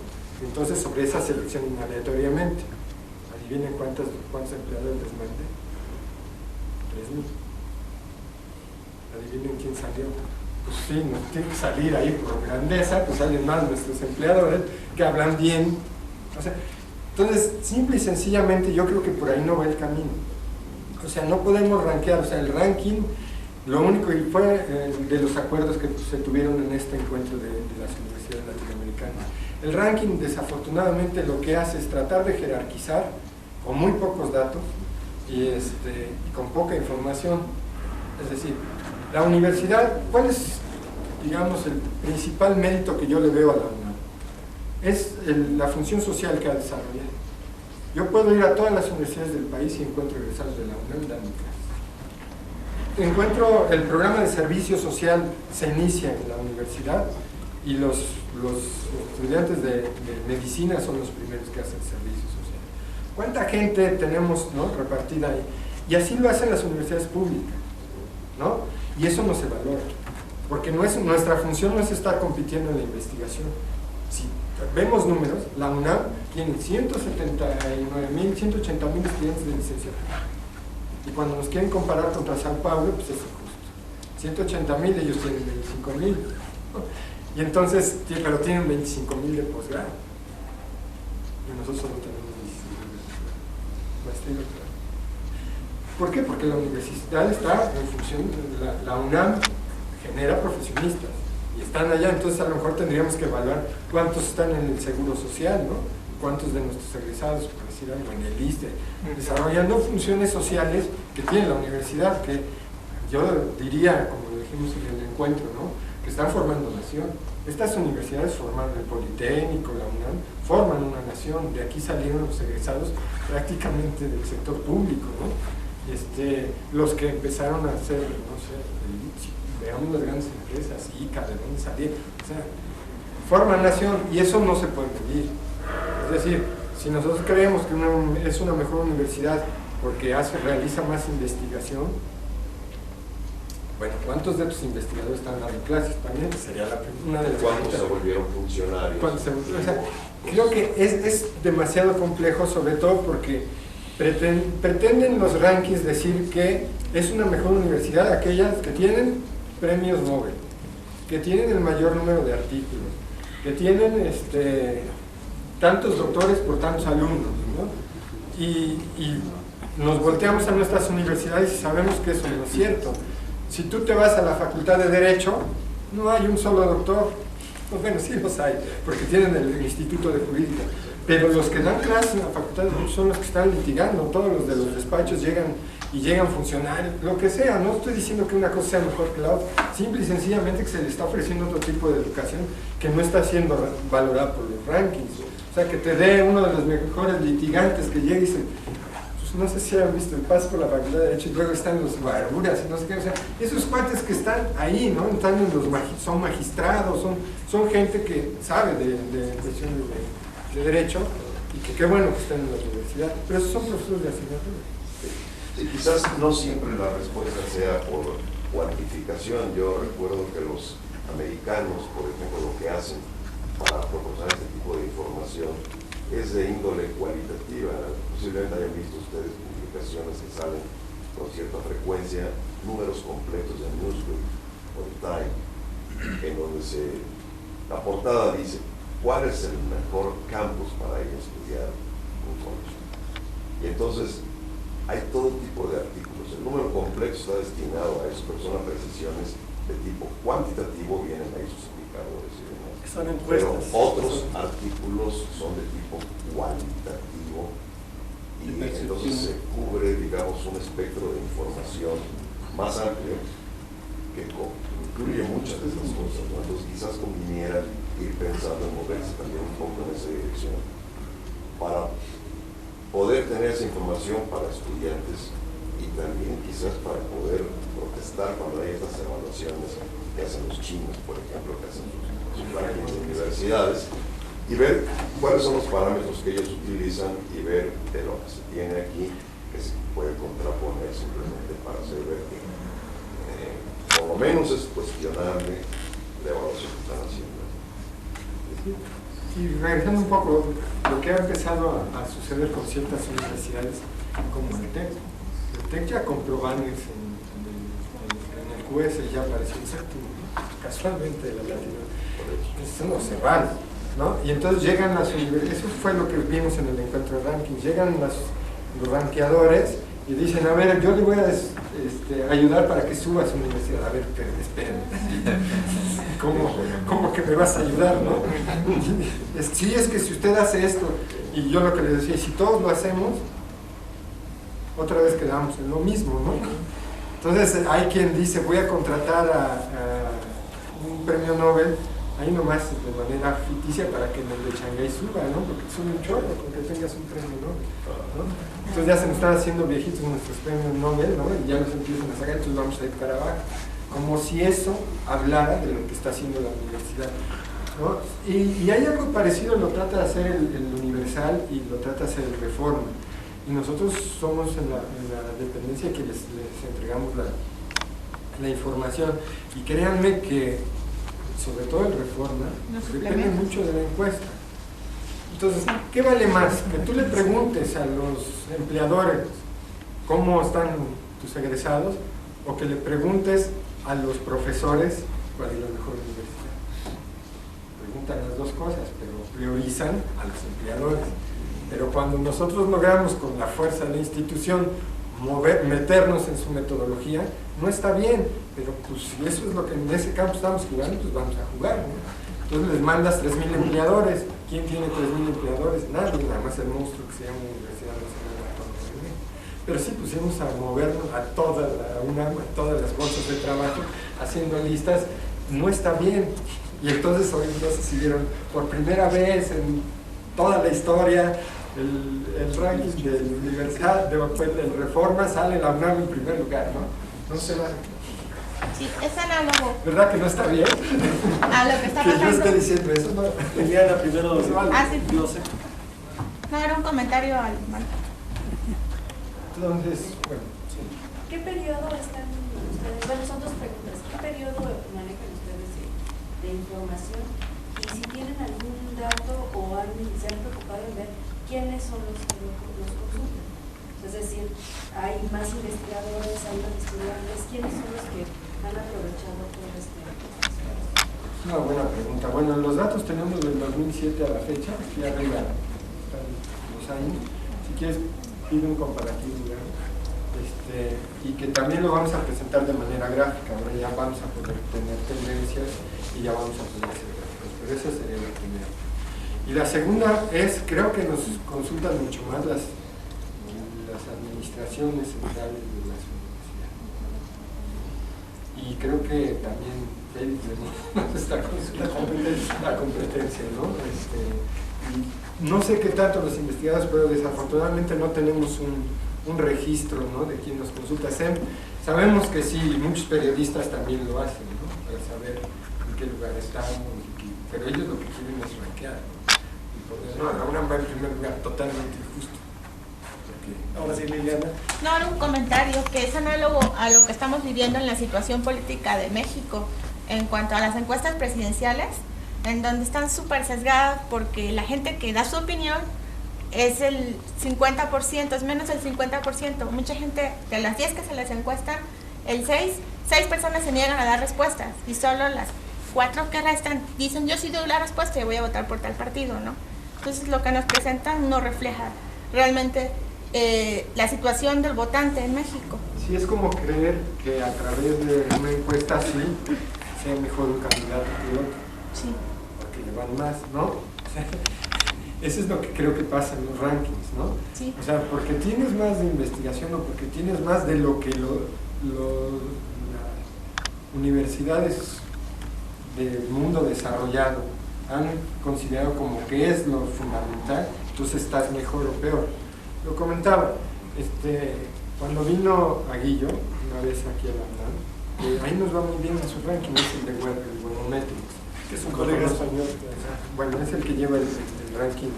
Speaker 2: Entonces, sobre esa seleccionan aleatoriamente. Adivinen cuántos empleadores les mandé. 3,000. Adivinen quién salió. Pues sí, nos tiene que salir ahí por grandeza, pues salen más nuestros empleadores que hablan bien. O sea, entonces, simple y sencillamente, yo creo que por ahí no va el camino. O sea, no podemos rankear, o sea, el ranking, lo único, y fue de los acuerdos que se tuvieron en este encuentro de las universidades latinoamericanas. El ranking, desafortunadamente, lo que hace es tratar de jerarquizar con muy pocos datos y con poca información. Es decir, la universidad, ¿cuál es, digamos, el principal mérito que yo le veo a la UNAM? Es la función social que ha desarrollado. Yo puedo ir a todas las universidades del país y encuentro egresados de la UNAM dando clases. Encuentro el programa de servicio social se inicia en la universidad y los estudiantes de medicina son los primeros que hacen servicio social. ¿Cuánta gente tenemos, ¿no?, repartida ahí? Y así lo hacen las universidades públicas, ¿no? Y eso no se valora, porque nuestra función no es estar compitiendo en la investigación. Si vemos números, la UNAM tiene 179.000, 180.000 estudiantes de licenciatura. Y cuando nos quieren comparar contra Sao Paulo, pues es injusto. 180.000, ellos tienen 25.000. ¿no? Y entonces, pero tienen 25.000 de posgrado. Y nosotros solo tenemos 16.000 de posgrado. ¿Por qué? Porque la universidad está en función de la UNAM genera profesionistas y están allá, entonces a lo mejor tendríamos que evaluar cuántos están en el seguro social, ¿no? Cuántos de nuestros egresados, por decir algo, en el ISSSTE, desarrollando funciones sociales que tiene la universidad, que yo diría, como lo dijimos en el encuentro, ¿no?, que están formando nación. Estas universidades formaron el Politécnico, la UNAM, forman una nación. De aquí salieron los egresados prácticamente del sector público, ¿no? los que empezaron a hacer, no sé, veamos las grandes empresas, ICA, de dónde salieron, o sea, forman nación, y eso no se puede medir. Es decir, si nosotros creemos que es una mejor universidad porque realiza más investigación, bueno, ¿cuántos de tus investigadores están dando clases? También sería una de las
Speaker 6: ¿Cuántos
Speaker 2: preguntas.
Speaker 6: se volvieron funcionarios?
Speaker 2: O sea, creo que es demasiado complejo, sobre todo porque pretenden los rankings decir que es una mejor universidad aquellas que tienen premios Nobel, que tienen el mayor número de artículos, que tienen tantos doctores por tantos alumnos, ¿no? Y nos volteamos a nuestras universidades y sabemos que eso no es cierto. Si tú te vas a la Facultad de Derecho, no hay un solo doctor. Pues bueno, sí los hay, porque tienen el Instituto de Jurídica. Pero los que dan clases en la Facultad de Derecho son los que están litigando. Todos los de los despachos llegan funcionarios, lo que sea. No estoy diciendo que una cosa sea mejor que la otra. Simple y sencillamente que se le está ofreciendo otro tipo de educación que no está siendo valorada por los rankings. O sea, que te dé uno de los mejores litigantes que llegue y se... No sé si han visto el paso por la Facultad de Derecho y luego están los barburas y no sé qué, o sea, esos cuates que están ahí, ¿no? Son magistrados, son gente que sabe de cuestiones de derecho y que qué bueno que están en la universidad, pero esos son profesores de asignatura.
Speaker 6: Sí, quizás no siempre la respuesta sea por cuantificación. Yo recuerdo que los americanos, por ejemplo, lo que hacen para proporcionar este tipo de información es de índole cualitativa. Posiblemente hayan visto ustedes publicaciones que salen con cierta frecuencia, números completos de Newsweek o de Time, en donde la portada dice cuál es el mejor campus para ir a estudiar un college. Y entonces hay todo tipo de artículos. El número completo está destinado a eso, pero son apreciaciones de tipo cuantitativo, vienen ahí sus indicadores y demás.
Speaker 1: Son encuestas.
Speaker 6: Pero otros artículos son de tipo cualitativo y entonces se cubre, digamos, un espectro de información más amplio que incluye muchas de esas cosas, ¿no? Entonces quizás conviniera ir pensando en moverse también un poco en esa dirección para poder tener esa información para estudiantes y también quizás para poder protestar cuando hay estas evaluaciones que hacen los chinos, por ejemplo, que hacen sus rankings de universidades, y ver cuáles son los parámetros que ellos utilizan y ver de lo que se tiene aquí que se puede contraponer simplemente para hacer ver que por lo menos es cuestionable la evaluación que están haciendo.
Speaker 2: Y regresando un poco, lo que ha empezado a suceder con ciertas universidades como el TEC. El TEC ya compró banners en el QS, ya apareció exacto, casualmente la latino. Eso no se van, ¿no? Y entonces llegan las universidades, eso fue lo que vimos en el encuentro de rankings, llegan los rankeadores y dicen, a ver, yo le voy a ayudar para que suba a su universidad. A ver, esperen. ¿Cómo que me vas a ayudar, no? Sí, es que si usted hace esto, y yo lo que les decía, si todos lo hacemos, otra vez quedamos en lo mismo, ¿no? Entonces hay quien dice, voy a contratar a un premio Nobel, ahí nomás de manera ficticia para que en el de Shanghái suba, ¿no? Porque es un chorro con que tengas un premio Nobel, ¿no? Entonces ya se nos están haciendo viejitos nuestros premios Nobel, ¿no? Y ya nos empiezan a sacar, entonces vamos a ir para abajo. Como si eso hablara de lo que está haciendo la universidad, ¿no? Y hay algo parecido, lo trata de hacer el Universal y lo trata de hacer el Reforma. Y nosotros somos en la dependencia que les entregamos la información. Y créanme que, sobre todo el Reforma, depende mucho de la encuesta. Entonces, ¿qué vale más? Que tú le preguntes a los empleadores cómo están tus egresados, o que le preguntes a los profesores cuál es la mejor universidad. Preguntan las dos cosas, pero priorizan a los empleadores. Pero cuando nosotros logramos con la fuerza de la institución meternos en su metodología, no está bien, pero pues si eso es lo que en ese campo estamos jugando, pues vamos a jugar, ¿no? Entonces les mandas 3,000 empleadores. ¿Quién tiene 3,000 empleadores? Nadie, nada más el monstruo que se llama Universidad Nacional Autónoma. Pero sí pusimos a movernos a toda la UNAM, a todas las bolsas de trabajo, haciendo listas. No está bien. Y entonces hoy no se siguieron por primera vez en toda la historia, el ranking de la universidad, el Reforma, sale la UNAM en primer lugar, ¿no? No se va.
Speaker 9: Sí, es análogo.
Speaker 2: ¿Verdad que no está bien?
Speaker 9: A lo que está
Speaker 2: que
Speaker 9: pasando.
Speaker 2: yo esté diciendo eso, ¿no?
Speaker 1: Liliana, primero,
Speaker 2: Sí.
Speaker 1: yo sé.
Speaker 9: No, era un comentario al
Speaker 2: Entonces, bueno.
Speaker 10: ¿Qué periodo están ustedes? Bueno, son dos preguntas. ¿Qué periodo manejan ustedes de información? Y si tienen algún dato o se han preocupado en ver quiénes son los que los consultan. Es decir, hay más investigadores, hay más estudiantes. ¿Quiénes son los que han aprovechado todo este?
Speaker 2: Una buena pregunta. Bueno, los datos tenemos del 2007 a la fecha, aquí arriba están los años. Si quieres, pide un comparativo, ¿verdad? Y que también lo vamos a presentar de manera gráfica. Ahora ya vamos a poder tener tendencias y ya vamos a poder hacer gráficos, pero esa sería la primera. Y la segunda es, creo que nos consultan mucho más las administraciones centrales de las universidades. Y creo que también nos está consultando la competencia, ¿no? Y no sé qué tanto los investigadores, pero desafortunadamente no tenemos un registro, ¿no?, de quién nos consulta. Sabemos que sí, muchos periodistas también lo hacen, ¿no?, para saber en qué lugar estamos, pero ellos lo que quieren es rankear, ¿no? La UNAM va en primer lugar, totalmente injusto.
Speaker 1: Ahora sí, Liliana.
Speaker 9: No, era un comentario que es análogo a lo que estamos viviendo en la situación política de México en cuanto a las encuestas presidenciales, en donde están súper sesgadas porque la gente que da su opinión es el 50%, es menos del 50%. Mucha gente, de las 10 que se les encuestan, seis personas se niegan a dar respuestas y solo las 4 que restan dicen yo sí doy la respuesta y voy a votar por tal partido, ¿no? Entonces lo que nos presentan no refleja realmente la situación del votante en México.
Speaker 2: Sí, es como creer que a través de una encuesta así sea mejor un candidato que otro.
Speaker 9: Sí.
Speaker 2: Porque le van más, ¿no? Eso es lo que creo que pasa en los rankings, ¿no?
Speaker 9: Sí.
Speaker 2: O sea, porque tienes más de investigación o porque tienes más de lo que las universidades del mundo desarrollado han considerado como que es lo fundamental, entonces estás mejor o peor. Lo comentaba, cuando vino Aguillo, una vez aquí a la UNAM, ahí nos va muy bien en su ranking, es el de Webometrics, que es un colega español. Bueno, es el que lleva el ranking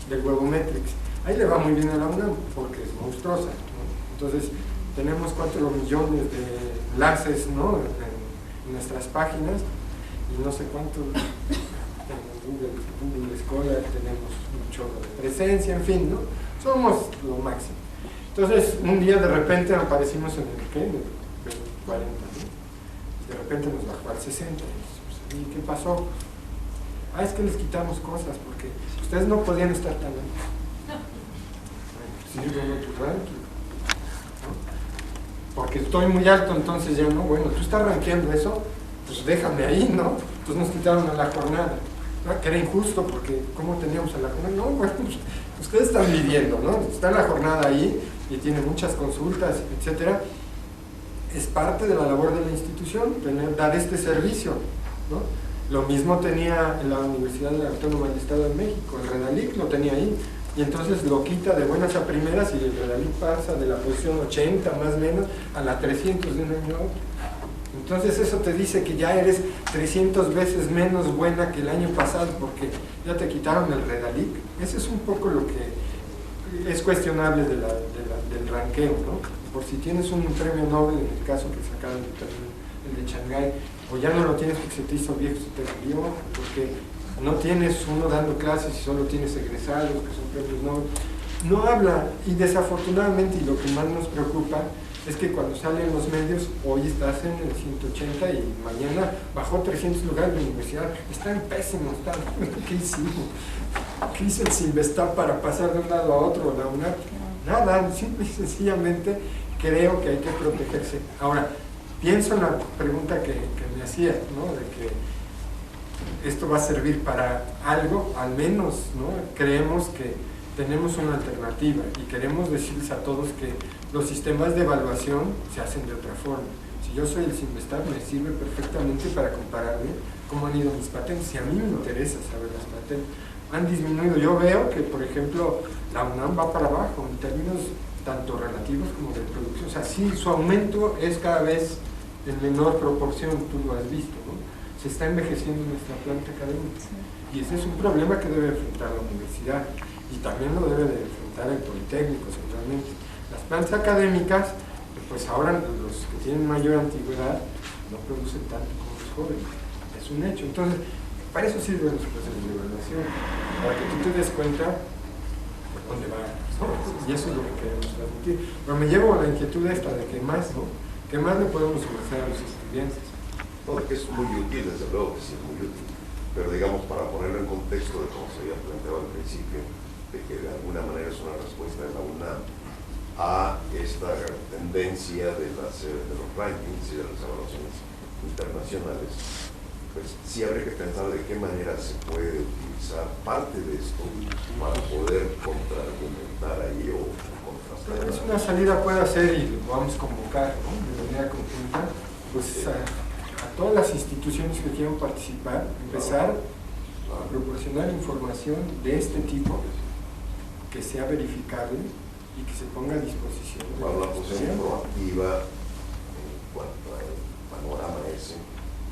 Speaker 2: del Webometrics. Ahí le va muy bien a la UNAM porque es monstruosa, ¿no? Entonces, tenemos 4 millones de enlaces, ¿no?, en nuestras páginas y no sé cuánto. Google Scholar, tenemos mucho de presencia, en fin, ¿no? Somos lo máximo. Entonces, un día de repente aparecimos en el 40, ¿no? De repente nos bajó al 60. ¿Y qué pasó? Es que les quitamos cosas porque ustedes no podían estar tan altos. Sí, bueno, tu ranking, ¿no? Porque estoy muy alto, entonces ya no, bueno, tú estás rankeando eso, pues déjame ahí, ¿no? Entonces nos quitaron a la jornada. Que era injusto porque ¿cómo teníamos a la jornada? No, bueno, pues, ustedes están midiendo, ¿no? Está la jornada ahí y tiene muchas consultas, etcétera. Es parte de la labor de la institución dar este servicio, ¿no? Lo mismo tenía en la Universidad Autónoma del Estado de México, el Redalic lo tenía ahí, y entonces lo quita de buenas a primeras y el Redalic pasa de la posición 80 más o menos a la 300 de un año a otro. Entonces eso te dice que ya eres 300 veces menos buena que el año pasado porque ya te quitaron el Redalic. Eso es un poco lo que es cuestionable del ranqueo, ¿no? Por si tienes un premio Nobel, en el caso que sacaron el de Shanghái, o ya no lo tienes porque se te hizo viejo, se te cambió, porque no tienes uno dando clases y solo tienes egresados que son premios Nobel. No habla, y desafortunadamente, y lo que más nos preocupa, es que cuando salen los medios, hoy estás en el 180 y mañana bajó 300 lugares de la universidad. Están pésimos, ¿qué hicimos? ¿Qué hizo el Sinvestab para pasar de un lado a otro? La UNAM? Nada, simple y sencillamente creo que hay que protegerse. Ahora, pienso en la pregunta que me hacía, ¿no?, de que esto va a servir para algo, al menos, ¿no? Creemos que tenemos una alternativa y queremos decirles a todos que los sistemas de evaluación se hacen de otra forma. Si yo soy el Sinvestab, me sirve perfectamente para compararme cómo han ido mis patentes. Si a mí me interesa saber las patentes, han disminuido. Yo veo que, por ejemplo, la UNAM va para abajo en términos tanto relativos como de producción. O sea, sí, su aumento es cada vez en menor proporción, tú lo has visto, ¿no? Se está envejeciendo nuestra planta académica. Y ese es un problema que debe enfrentar la universidad. Y también lo debe de enfrentar el Politécnico, seguramente. Las plantas académicas, pues ahora los que tienen mayor antigüedad no producen tanto como los jóvenes. Es un hecho. Entonces, para eso sirven los procesos de evaluación, para que tú te des cuenta de dónde va. Y eso es lo que queremos transmitir. Pero me llevo a la inquietud esta de que más, ¿no? ¿Qué más le podemos ofrecer a los estudiantes?
Speaker 6: No, que es muy útil, desde luego que sí es muy útil. Pero digamos, para ponerlo en contexto de cómo se había planteado al principio, de que de alguna manera es una respuesta de la UNAM a esta tendencia de los rankings y de las evaluaciones internacionales, pues sí habría que pensar de qué manera se puede utilizar parte de esto para poder contraargumentar ahí o contrastar.
Speaker 2: Es una salida puede hacer, y lo vamos a convocar, ¿no?, de manera conjunta, pues a todas las instituciones que quieran participar, empezar a proporcionar información de este tipo que sea verificable y que se ponga a disposición.
Speaker 6: Para la posición proactiva en cuanto al panorama ese,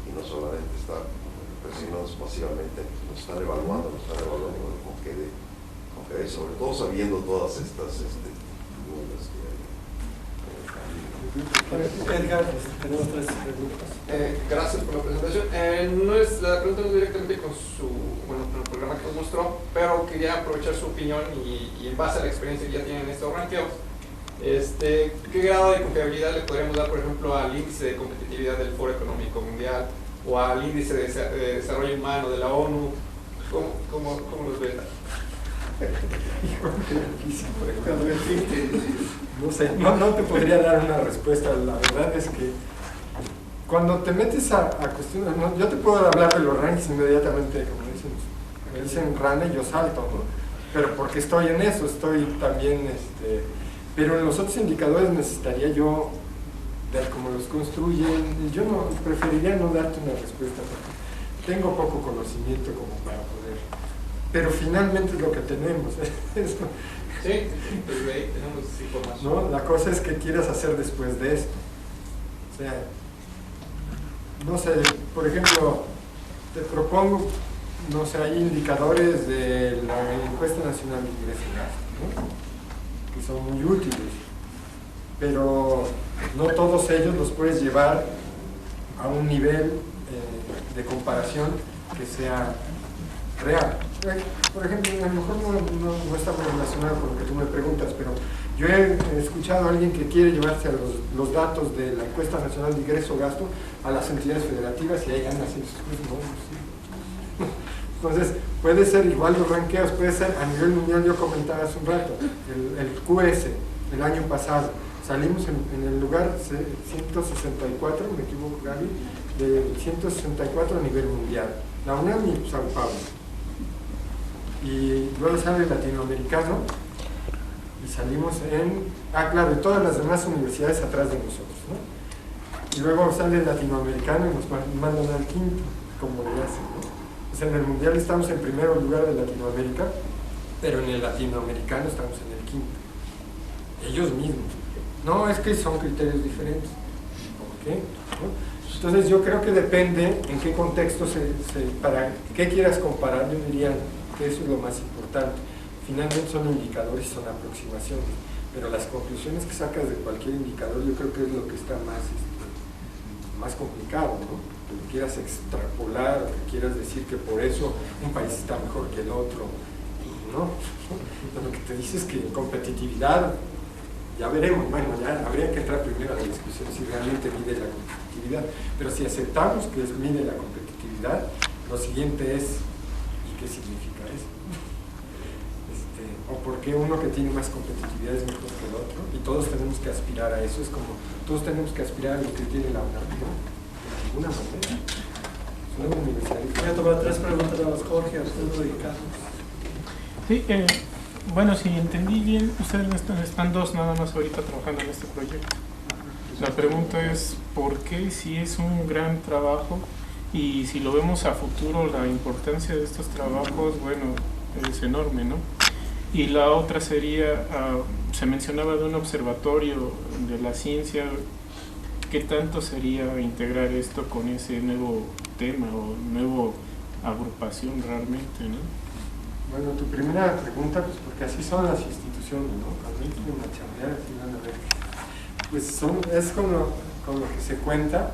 Speaker 6: y no solamente está, pues sino masivamente nos están evaluando con que sobre todo sabiendo todas estas dudas que hay.
Speaker 1: Edgar, tenemos 3 preguntas.
Speaker 11: Gracias por la presentación. La pregunta no es directamente con el programa que nos mostró, pero quería aprovechar su opinión y en base a la experiencia que ya tienen en estos rankeos, ¿qué grado de confiabilidad le podríamos dar, por ejemplo, al índice de competitividad del Foro Económico Mundial o al índice de desarrollo humano de la ONU? ¿Cómo los ven?
Speaker 2: No sé, no te podría dar una respuesta. La verdad es que cuando te metes a cuestiones, yo te puedo hablar de los rankings inmediatamente, como me dicen Rana, yo salto, ¿no? Pero porque estoy en eso, estoy también, pero en los otros indicadores necesitaría yo ver cómo los construyen. Yo preferiría no darte una respuesta porque tengo poco conocimiento como para poder, pero finalmente es lo que tenemos.
Speaker 11: Sí, pues ahí tenemos información.
Speaker 2: ¿No? La cosa es que quieras hacer después de esto. O sea, no sé, por ejemplo, te propongo, no sé, hay indicadores de la Encuesta Nacional de Ingreso y Gasto, ¿no?, que son muy útiles, pero no todos ellos los puedes llevar a un nivel de comparación que sea real. Por ejemplo, a lo mejor no está muy relacionado con lo que tú me preguntas, pero yo he escuchado a alguien que quiere llevarse a los datos de la Encuesta Nacional de Ingreso-Gasto a las entidades federativas y ahí ganan así sus cosas. Entonces, puede ser igual los ranqueos, puede ser a nivel mundial. Yo comentaba hace un rato, el QS, el año pasado, salimos en el lugar 164, me equivoco Gaby, de 164 a nivel mundial, la UNAM y Sao Paulo. Y luego sale el latinoamericano y salimos claro, y todas las demás universidades atrás de nosotros, ¿no? Y luego sale el latinoamericano y nos mandan al quinto, como le hacen, ¿no? O sea, en el mundial estamos en primer lugar de Latinoamérica, pero en el latinoamericano estamos en el quinto. Ellos mismos. No, es que son criterios diferentes. ¿Por qué? ¿No? Entonces yo creo que depende en qué contexto para qué quieras comparar. Yo diría que eso es lo más importante. Finalmente son indicadores y son aproximaciones, pero las conclusiones que sacas de cualquier indicador yo creo que es lo que está más complicado, ¿no? Que quieras extrapolar, o que quieras decir que por eso un país está mejor que el otro, ¿no? Lo que te dice es que en competitividad, ya veremos, bueno, ya habría que entrar primero a la discusión si realmente mide la competitividad, pero si aceptamos que mide la competitividad, lo siguiente es ¿qué significa eso? O por qué uno que tiene más competitividad es mejor que el otro, y todos tenemos que aspirar a eso. Es como, todos tenemos que aspirar a lo que tiene la UNAM, ¿no? De alguna manera. Es una universidad.
Speaker 1: Voy a tomar 3 preguntas a los Jorge, Arturo y Carlos.
Speaker 5: Sí, bueno, si entendí bien, ustedes están 2 nada más ahorita trabajando en este proyecto. La pregunta es, ¿por qué, si es un gran trabajo y si lo vemos a futuro, la importancia de estos trabajos, bueno, es enorme, ¿no? Y la otra sería, se mencionaba de un observatorio de la ciencia. ¿Qué tanto sería integrar esto con ese nuevo tema o nuevo agrupación realmente, ¿no?
Speaker 2: Bueno, tu primera pregunta, pues porque así son las instituciones, ¿no? Cuando entran a chambear, así van a ver. Pues es con lo que se cuenta.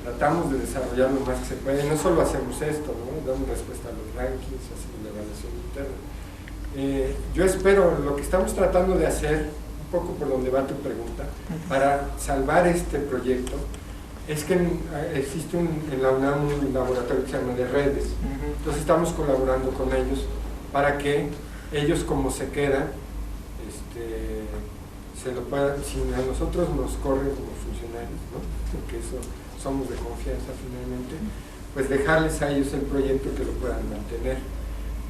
Speaker 2: Tratamos de desarrollar lo más que se puede. No solo hacemos esto, ¿no? Damos respuesta a los rankings, hacemos la evaluación interna. Yo espero, lo que estamos tratando de hacer, un poco por donde va tu pregunta, para salvar este proyecto, es que existe en la UNAM un laboratorio que se llama de redes. Entonces estamos colaborando con ellos para que ellos, como se quedan, se lo puedan, si a nosotros nos corren como funcionarios, ¿no? Porque eso somos de confianza finalmente, pues dejarles a ellos el proyecto que lo puedan mantener.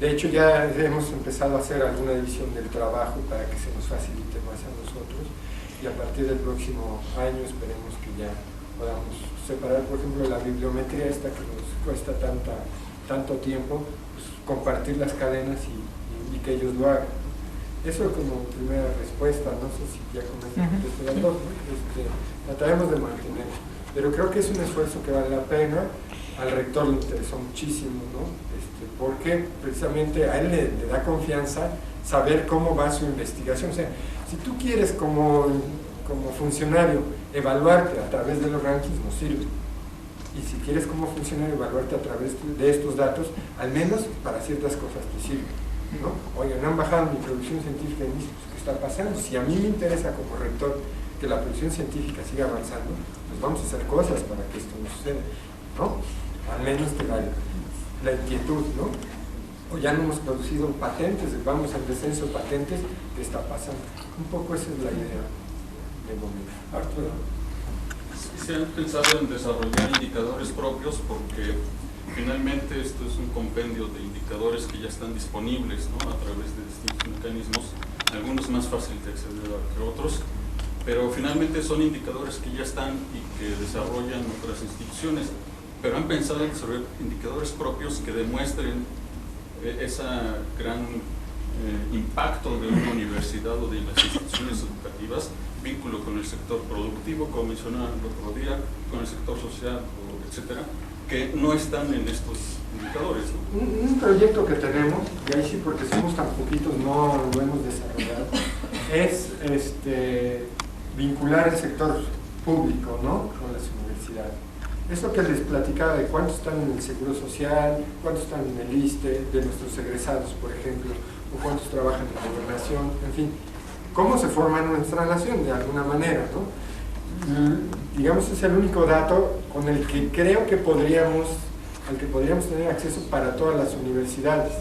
Speaker 2: De hecho ya hemos empezado a hacer alguna división del trabajo para que se nos facilite más a nosotros, y a partir del próximo año esperemos que ya podamos separar, por ejemplo, la bibliometría esta que nos cuesta tanto tiempo, pues compartir las cadenas y que ellos lo hagan. Eso como primera respuesta. No sé si ya con esto contesto las dos, ¿no? Trataremos de mantener, pero creo que es un esfuerzo que vale la pena. Al rector le interesó muchísimo, ¿no? Porque precisamente a él le da confianza saber cómo va su investigación. O sea, si tú quieres como funcionario evaluarte a través de los rankings, no sirve. Y si quieres como funcionario evaluarte a través de estos datos, al menos para ciertas cosas te sirve, ¿no? Oigan, han bajado mi producción científica y dices, pues, ¿qué está pasando? Si a mí me interesa como rector que la producción científica siga avanzando, pues vamos a hacer cosas para que esto no suceda, ¿no? Al menos te da la inquietud, ¿no? O ya no hemos producido patentes, vamos al descenso de patentes, ¿qué está pasando? Un poco esa es la idea del momento. Arturo.
Speaker 12: ¿Se han pensado en desarrollar indicadores propios? Porque finalmente esto es un compendio de indicadores que ya están disponibles, ¿no? A través de distintos mecanismos, algunos más fáciles de acceder que otros, pero finalmente son indicadores que ya están y que desarrollan otras instituciones. Pero han pensado en desarrollar indicadores propios que demuestren ese gran impacto de una universidad o de las instituciones educativas, vínculo con el sector productivo, como mencionaba el otro día, con el sector social, etcétera, que no están en estos indicadores, ¿no?
Speaker 2: Un proyecto que tenemos, y ahí sí porque somos tan poquitos no lo hemos desarrollado, es vincular el sector público, ¿no?, con las universidades. Esto que les platicaba de cuántos están en el Seguro Social, cuántos están en el ISSSTE, de nuestros egresados, por ejemplo, o cuántos trabajan en la gobernación, en fin, cómo se forma nuestra nación de alguna manera, ¿no? Digamos, es el único dato con el que creo que podríamos tener acceso para todas las universidades,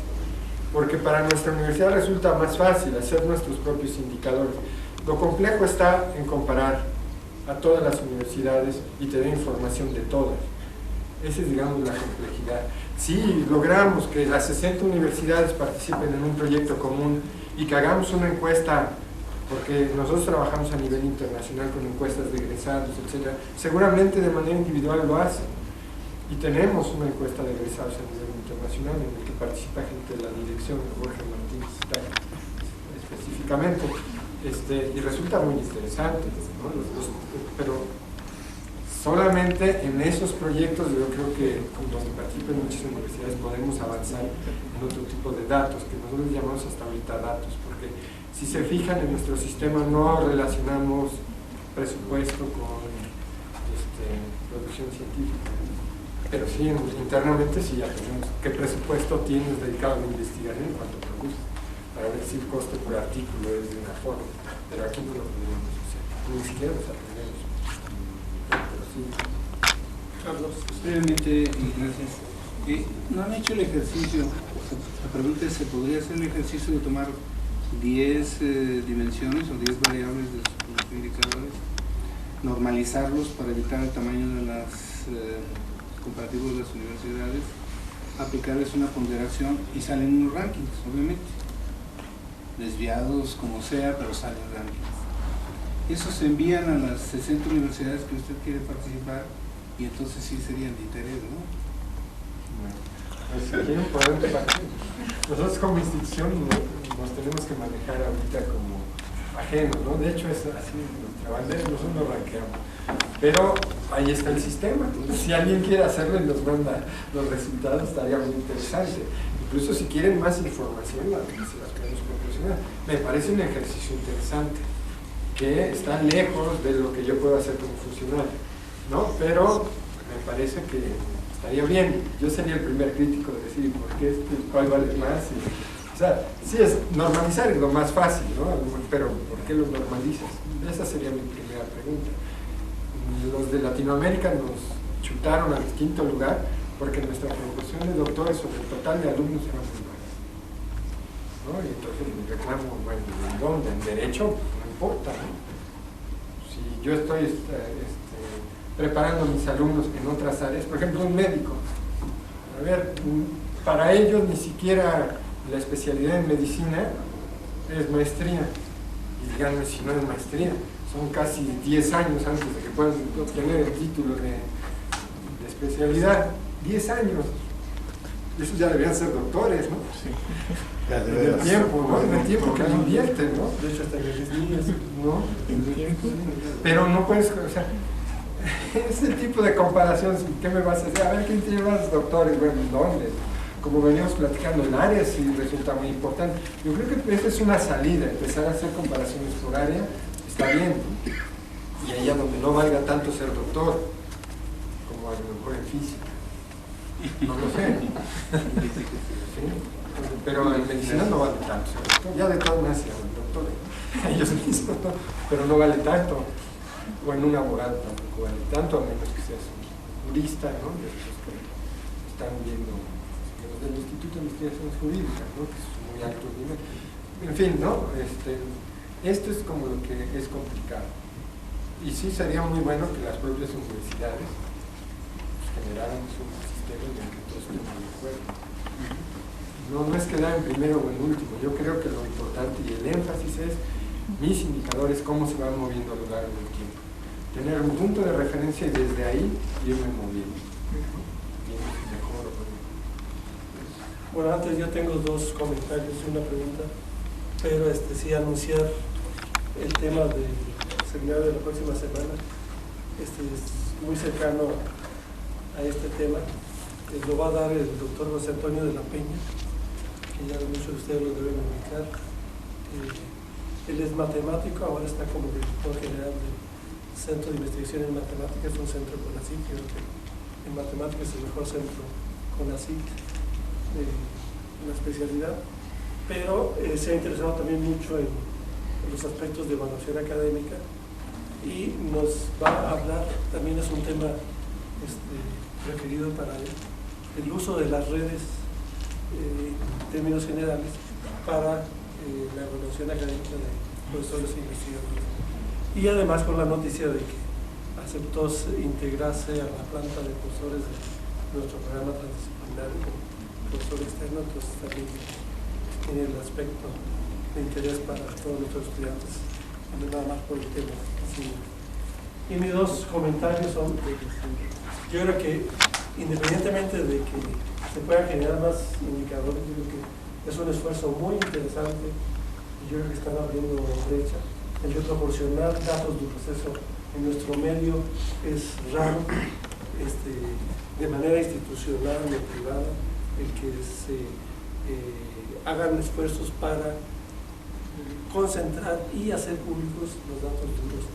Speaker 2: porque para nuestra universidad resulta más fácil hacer nuestros propios indicadores. Lo complejo está en comparar a todas las universidades y tener información de todas. Esa es, digamos, la complejidad. Si logramos que las 60 universidades participen en un proyecto común y que hagamos una encuesta, porque nosotros trabajamos a nivel internacional con encuestas de egresados, etc., seguramente de manera individual lo hacen. Y tenemos una encuesta de egresados a nivel internacional en la que participa gente de la dirección, Jorge Martínez, específicamente. Y resulta muy interesante, ¿no? Pero solamente en esos proyectos yo creo que donde participan muchas universidades podemos avanzar en otro tipo de datos, que nosotros llamamos hasta ahorita datos, porque si se fijan en nuestro sistema no relacionamos presupuesto con producción científica, pero sí internamente sí ya tenemos qué presupuesto tienes dedicado a la investigación y cuánto produce, para ver si el coste por artículo es de una forma, pero aquí no lo podemos hacer, ni siquiera los aprendemos. Pero sí.
Speaker 7: Carlos, brevemente, y gracias. ¿No han hecho el ejercicio? La pregunta es, ¿se podría hacer el ejercicio de tomar 10 dimensiones o 10 variables de sus indicadores, normalizarlos para evitar el tamaño de las comparativos de las universidades, aplicarles una ponderación y salen unos rankings, obviamente, desviados como sea, pero salen rankings. Esos se envían a las 60 universidades que usted quiere participar y entonces sí serían de interés, ¿no?
Speaker 2: Pues, si quieren, podemos debatir. Nosotros como institución nos tenemos que manejar ahorita como ajenos, ¿no? De hecho es así, nuestra bandera, nosotros nos ranqueamos. Pero ahí está el sistema. Si alguien quiere hacerlo y nos manda los resultados, estaría muy interesante. Incluso si quieren más información, se las podemos proporcionar. Me parece un ejercicio interesante, que está lejos de lo que yo puedo hacer como funcionario, ¿no? Pero me parece que estaría bien. Yo sería el primer crítico de decir, ¿por qué cuál vale más? O sea, sí, es normalizar es lo más fácil, ¿no? Pero ¿por qué lo normalizas? Esa sería mi primera pregunta. Los de Latinoamérica nos chutaron al quinto lugar porque nuestra proporción de doctores sobre el total de alumnos era muy baja, ¿no? Y entonces me reclamo, bueno, ¿en dónde? En derecho, no importa, ¿no? Si yo estoy preparando a mis alumnos en otras áreas, por ejemplo, un médico, a ver, para ellos ni siquiera la especialidad en medicina es maestría, y díganme si no es maestría, son casi 10 años antes de que puedan obtener el título de especialidad, 10 años, esos ya deberían ser doctores, ¿no? Sí. En el tiempo, ¿no? En el tiempo que le invierten, ¿no? De hecho, hasta en los niños, ¿no? Pero no puedes, o sea, ese tipo de comparaciones, ¿qué me vas a hacer? A ver, ¿quién tiene más doctores? Bueno, ¿dónde? Como veníamos platicando, el área sí resulta muy importante. Yo creo que esa es una salida, empezar a hacer comparaciones por área, está bien, ¿no? Y allá donde no valga tanto ser doctor, como a lo mejor en física. No lo sé. ¿Sí? Pero en medicina no vale tanto ser doctor. Ya de todas maneras se llaman doctores, ellos mismos, ¿no? Pero no vale tanto. O en un abogado tampoco vale tanto, a menos que seas un jurista, ¿no? De esos que están viendo los del Instituto de Investigaciones Jurídicas, ¿no? Que es muy alto nivel. En fin, ¿no? Esto es como lo que es complicado. Y sí sería muy bueno que las propias universidades generaran un sistema en el que todos estemos de acuerdo. No es quedar en primero o en último. Yo creo que lo importante y el énfasis es mis indicadores, cómo se van moviendo a lo largo del tiempo. Tener un punto de referencia y desde ahí irme moviendo.
Speaker 1: Bueno, antes yo tengo dos comentarios y una pregunta, pero sí anunciar el tema del seminario de la próxima semana. Es muy cercano a este tema. Lo va a dar el doctor José Antonio de la Peña, que ya muchos de ustedes lo deben ubicar. Él es matemático, ahora está como director general del Centro de Investigación en Matemáticas, un centro CONACYT, creo que en matemáticas es el mejor centro CONACYT de la especialidad, pero se ha interesado también mucho en los aspectos de evaluación académica y nos va a hablar, también es un tema referido para él, el uso de las redes en términos generales para la evaluación académica de profesores e investigadores. Y además con la noticia de que aceptó integrarse a la planta de profesores de nuestro programa transdisciplinario como profesor externo, entonces también tiene el aspecto de interés para todos nuestros estudiantes, no nada más por el tema. Sí. Y mis dos comentarios son, yo creo que independientemente de que se puedan generar más indicadores, yo creo que es un esfuerzo muy interesante y yo creo que están abriendo brecha. El de proporcionar datos de proceso en nuestro medio es raro, de manera institucional o privada, el que se hagan esfuerzos para concentrar y hacer públicos los datos duros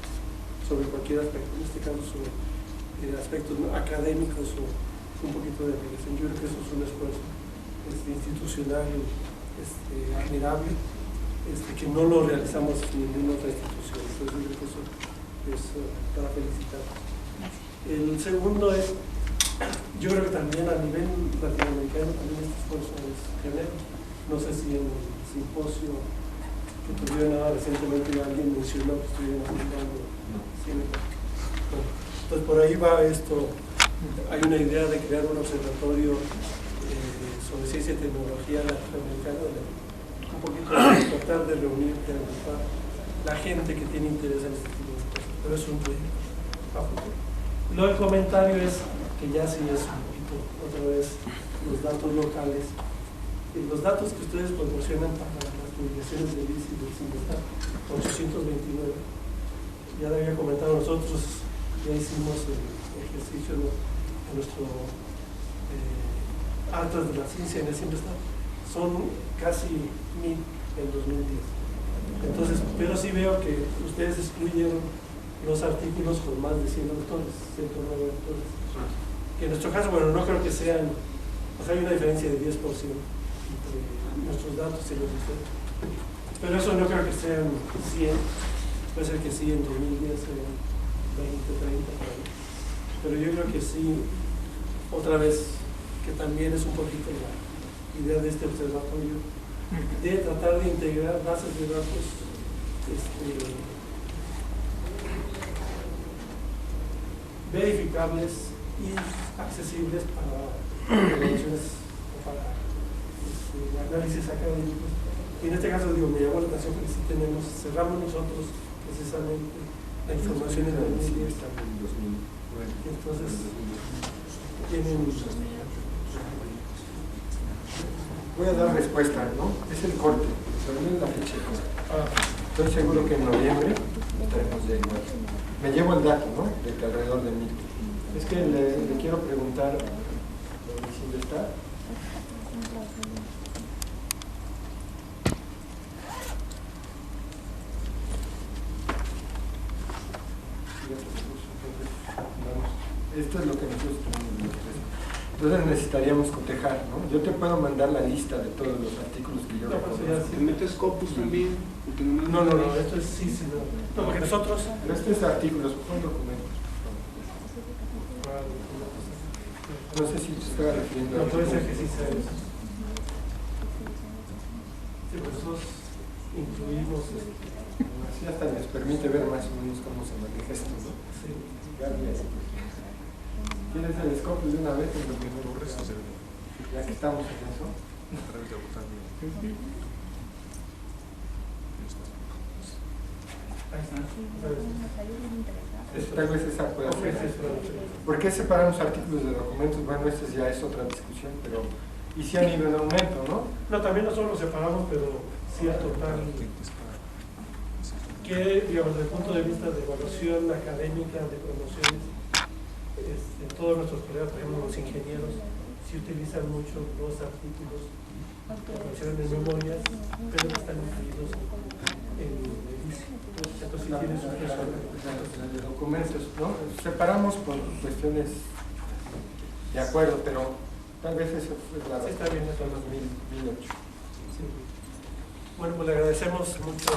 Speaker 1: sobre cualquier aspecto, en este caso sobre aspectos académicos o un poquito de regresión. Yo creo que eso es un esfuerzo institucional admirable, que no lo realizamos en ninguna otra institución. Entonces yo creo que eso es para felicitar. El segundo es, yo creo que también a nivel latinoamericano también este esfuerzo es pionero. No sé si en el simposio que tuvieron ahora recientemente alguien mencionó que estuvieron haciendo algo similar. Bueno, entonces por ahí va esto. Hay una idea de crear un observatorio sobre ciencia y tecnología latinoamericana, un poquito de tratar de reunir, de agrupar la gente que tiene interés en este tipo de cosas, pero es un proyecto a futuro. Luego el comentario es que ya sí es un poquito otra vez los datos locales, los datos que ustedes proporcionan para las publicaciones del ICE y del CINDESTAT, 829. Ya le había comentado, nosotros ya hicimos el ejercicio de nuestro Atlas de la Ciencia en el CINDESTAT. Son casi 1000 en 2010. Entonces, pero sí veo que ustedes excluyeron los artículos con más de 100 autores, 109 autores. Que en nuestro caso, bueno, no creo que sean, o sea, hay una diferencia de 10% entre nuestros datos y los de ustedes. Pero eso no creo que sean 100, puede ser que sí en 2010 sean 20, 30, por ahí. Pero yo creo que sí, otra vez, que también es un poquito la idea de este observatorio, de tratar de integrar bases de datos verificables y accesibles para evaluaciones o para análisis académicos. Y en este caso, digo, me llamó la atención que sí tenemos, cerramos nosotros precisamente la información en el 2010. Entonces, tienen...
Speaker 2: Voy a dar respuesta, ¿no? Es el corte, pero no es la fecha. Estoy seguro que en noviembre estaremos ya igual. Me llevo el dato, ¿no? De que alrededor de 1000. Es que le quiero preguntar, ¿dónde está? Esto es lo que nosotros tenemos. Entonces necesitaríamos cotejar, ¿no? Yo te puedo mandar la lista de todos los artículos que yo reconozco.
Speaker 7: ¿Te metes Scopus también?
Speaker 1: No, esto es sí, no. No, porque nosotros...
Speaker 2: Pero estos artículos son documentos. No sé si te estaba refiriendo a...
Speaker 1: No, puede ser que sí sea eso. Sí, pues nosotros incluimos...
Speaker 2: Así hasta les permite ver más o menos cómo se maneja esto, ¿no?
Speaker 1: Sí.
Speaker 2: ¿Tienes el Scopus de una vez? Ya que estamos en eso. Tal vez esa pueda ser. ¿Por qué separamos artículos de documentos? Bueno, esta ya es otra discusión, pero... Y si han ido en aumento, ¿no?
Speaker 1: No, también nosotros los separamos, pero sí a total... Que, digamos, desde el punto de vista de evaluación académica, de promociones, todos nuestros colegas, por ejemplo, los ingenieros, sí utilizan mucho los artículos de memorias, pero están incluidos en el ICE. Entonces, sí tiene su peso.
Speaker 2: De documentos, ¿no? Separamos por cuestiones de acuerdo, pero tal vez eso fue la...
Speaker 1: Sí, está bien, eso
Speaker 2: en 2008.
Speaker 1: Sí. Bueno, pues le agradecemos mucho.